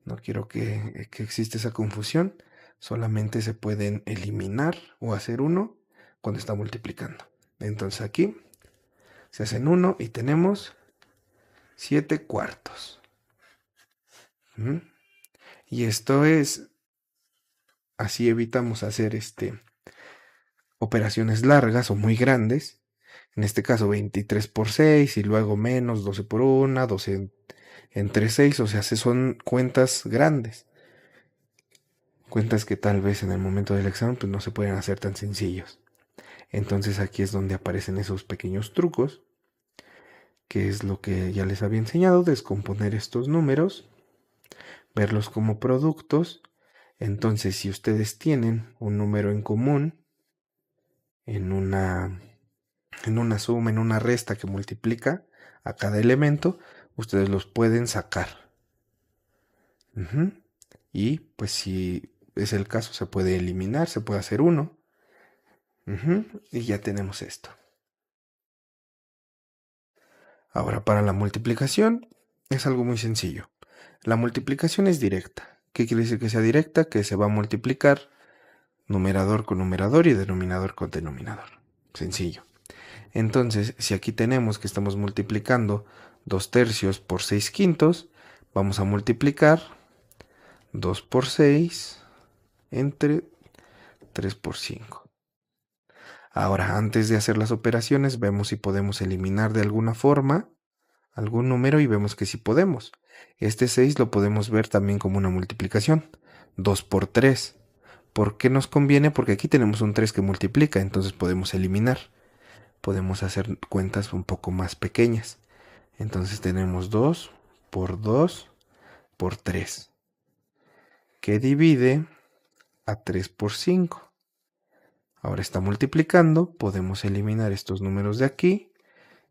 No quiero que exista esa confusión. solamente se pueden eliminar o hacer 1 cuando está multiplicando. Entonces aquí se hacen 1 y tenemos 7 cuartos. Y esto es, así evitamos hacer operaciones largas o muy grandes. En este caso 23 por 6 y luego menos 12 por 1, 12 entre 6, o sea, son cuentas grandes. Cuentas que tal vez en el momento del examen pues no se pueden hacer tan sencillos. Entonces aquí es donde aparecen esos pequeños trucos, que es lo que ya les había enseñado, descomponer estos números, verlos como productos. Entonces, si ustedes tienen un número en común, en una suma, en una resta que multiplica a cada elemento, ustedes los pueden sacar. Y pues si es el caso, se puede eliminar, se puede hacer 1. Y ya tenemos esto. Ahora, para la multiplicación es algo muy sencillo. La multiplicación es directa. ¿Qué quiere decir que sea directa? Que se va a multiplicar numerador con numerador y denominador con denominador. Sencillo. Entonces, si aquí tenemos que estamos multiplicando 2 tercios por 6 quintos, vamos a multiplicar 2 por 6 entre 3 por 5. Ahora, antes de hacer las operaciones, vemos si podemos eliminar de alguna forma algún número y vemos que sí podemos. Este 6 lo podemos ver también como una multiplicación. 2 por 3. ¿Por qué nos conviene? Porque aquí tenemos un 3 que multiplica, entonces podemos eliminar. Podemos hacer cuentas un poco más pequeñas. Entonces tenemos 2 por 2 por 3, que divide a 3 por 5. Ahora está multiplicando, podemos eliminar estos números de aquí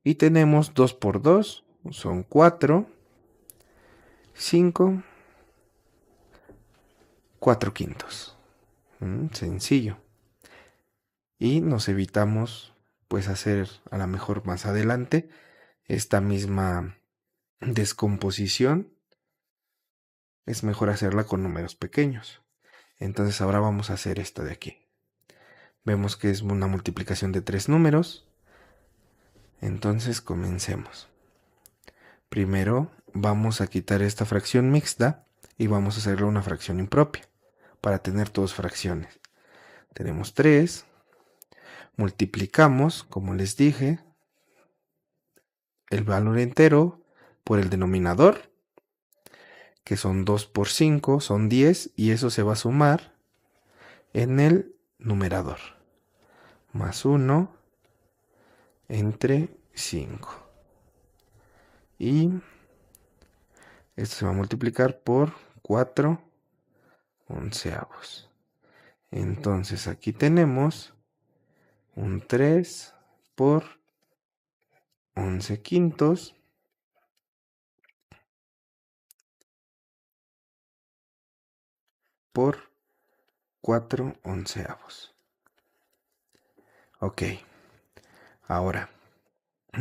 y tenemos 2 por 2, son 4, 5, 4 quintos. Sencillo. Y nos evitamos pues hacer a lo mejor más adelante esta misma descomposición. Es mejor hacerla con números pequeños. Entonces ahora vamos a hacer esta de aquí. Vemos que es una multiplicación de 3 números. Entonces comencemos. Primero vamos a quitar esta fracción mixta y vamos a hacerle una fracción impropia para tener todas fracciones. Tenemos 3. Multiplicamos, como les dije, el valor entero por el denominador, que son 2 por 5, son 10, y eso se va a sumar en el numerador. Más 1 entre 5. Y esto se va a multiplicar por 4 onceavos. Entonces aquí tenemos un 3 por 11 quintos por 4 onceavos. Ok, ahora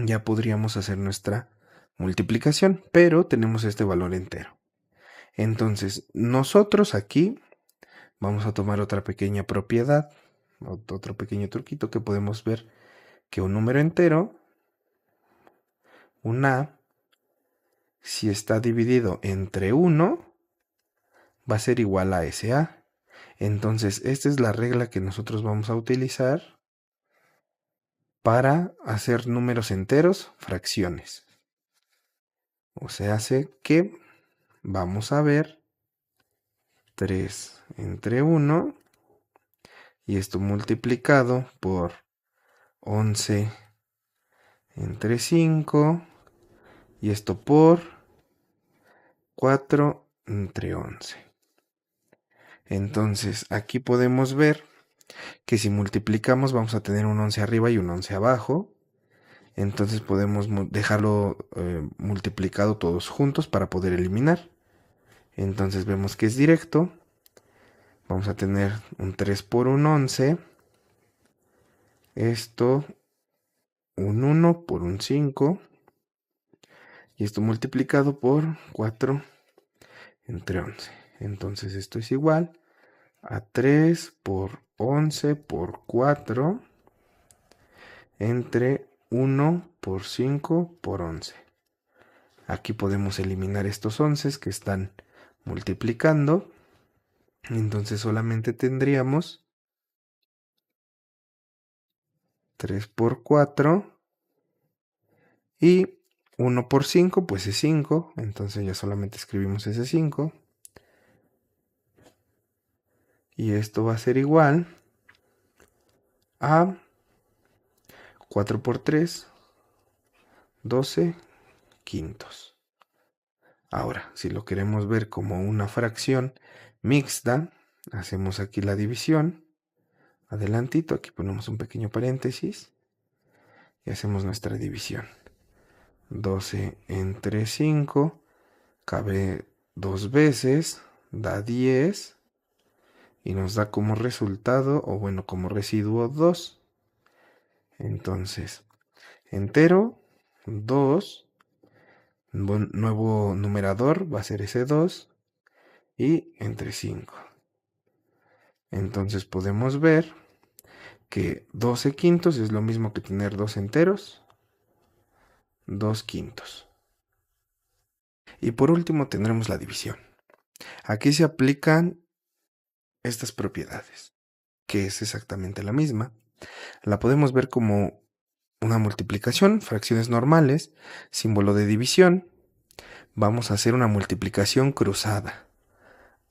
ya podríamos hacer nuestra multiplicación, pero tenemos este valor entero. Entonces nosotros aquí vamos a tomar otra pequeña propiedad, otro pequeño truquito, que podemos ver que un número entero, un A, si está dividido entre 1, va a ser igual a ese A. Entonces esta es la regla que nosotros vamos a utilizar para hacer números enteros fracciones. O sea, hace que vamos a ver 3 entre 1 y esto multiplicado por 11 entre 5 y esto por 4 entre 11. Entonces aquí podemos ver que si multiplicamos vamos a tener un 11 arriba y un 11 abajo. Entonces podemos dejarlo multiplicado todos juntos para poder eliminar. Entonces vemos que es directo. Vamos a tener un 3 por un 11. Esto, un 1 por un 5. Y esto multiplicado por 4 entre 11. Entonces esto es igual a 3 por 11 por 4 entre 1 por 5 por 11. Aquí podemos eliminar estos 11 que están multiplicando. Entonces solamente tendríamos 3 por 4 y 1 por 5, pues es 5. Entonces ya solamente escribimos ese 5. Y esto va a ser igual a 4 por 3, 12 quintos. Ahora, si lo queremos ver como una fracción mixta, hacemos aquí la división. Adelantito, aquí ponemos un pequeño paréntesis y hacemos nuestra división. 12 entre 5 cabe 2 veces, da 10 y nos da como resultado, o bueno, como residuo 2. Entonces, entero 2, nuevo numerador va a ser ese 2 y entre 5. Entonces podemos ver que 12 quintos es lo mismo que tener 2 enteros, 2 quintos. Y por último tendremos la división. Aquí se aplican estas propiedades, que es exactamente la misma. La podemos ver como una multiplicación, fracciones normales, símbolo de división. Vamos a hacer una multiplicación cruzada.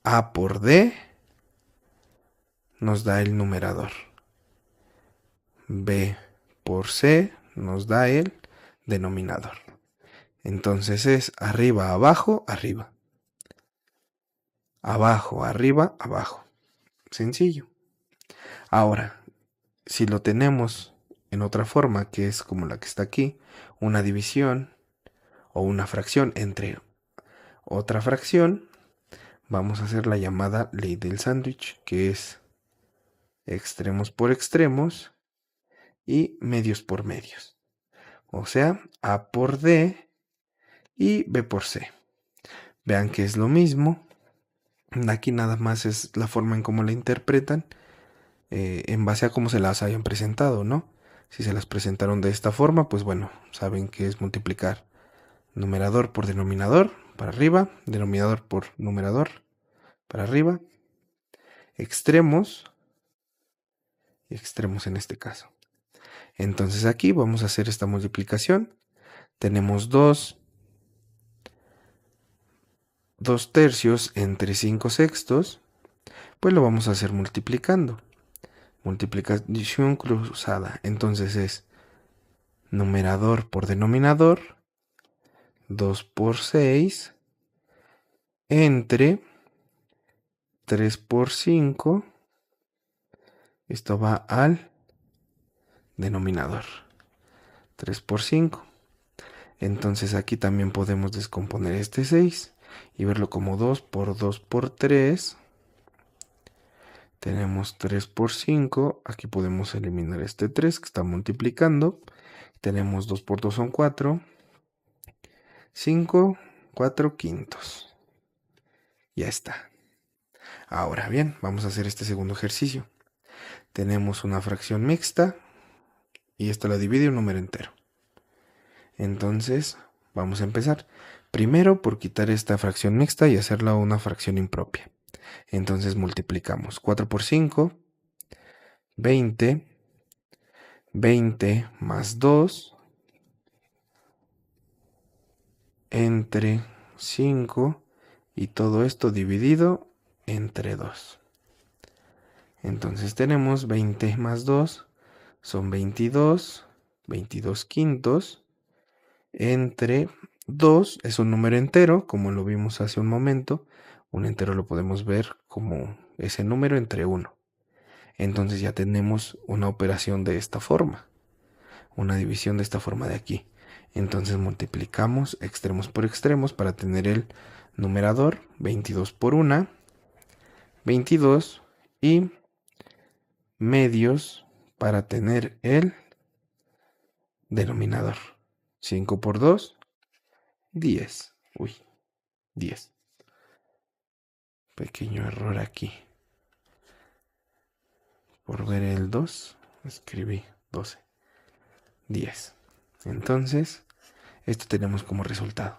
A por D nos da el numerador. B por C nos da el denominador. Entonces es arriba, abajo, arriba. Abajo, arriba, abajo. Sencillo. Ahora, si lo tenemos en otra forma, que es como la que está aquí, una división o una fracción entre otra fracción, vamos a hacer la llamada ley del sándwich, que es extremos por extremos y medios por medios. O sea, A por D y B por C. Vean que es lo mismo. Aquí nada más es la forma en cómo la interpretan, en base a cómo se las hayan presentado, ¿no? Si se las presentaron de esta forma, pues bueno, saben que es multiplicar numerador por denominador para arriba, denominador por numerador para arriba, extremos y extremos en este caso. Entonces aquí vamos a hacer esta multiplicación. Tenemos 2 tercios entre 5 sextos, pues lo vamos a hacer multiplicando. Multiplicación cruzada. Entonces es numerador por denominador, 2 por 6, entre 3 por 5. Esto va al denominador. 3 por 5. Entonces aquí también podemos descomponer este 6 y verlo como 2 por 2 por 3. Tenemos 3 por 5. Aquí podemos eliminar este 3 que está multiplicando. Tenemos 2 por 2 son 4. 5, 4 quintos. Ya está. Ahora bien, vamos a hacer este segundo ejercicio. Tenemos una fracción mixta y esta la divide un número entero. Entonces, vamos a empezar. Primero por quitar esta fracción mixta y hacerla una fracción impropia. Entonces multiplicamos 4 por 5, 20, 20 más 2, entre 5 y todo esto dividido entre 2. Entonces tenemos 20 más 2 son 22, 22 quintos, entre 2 es un número entero, como lo vimos hace un momento. Un entero lo podemos ver como ese número entre 1. Entonces ya tenemos una operación de esta forma, una división de esta forma de aquí. Entonces multiplicamos extremos por extremos para tener el numerador, 22 por 1, 22, y medios para tener el denominador, 5 por 2, 10. Uy, 10. Pequeño error aquí. Por ver el 2, escribí 12. 10. Entonces, esto tenemos como resultado.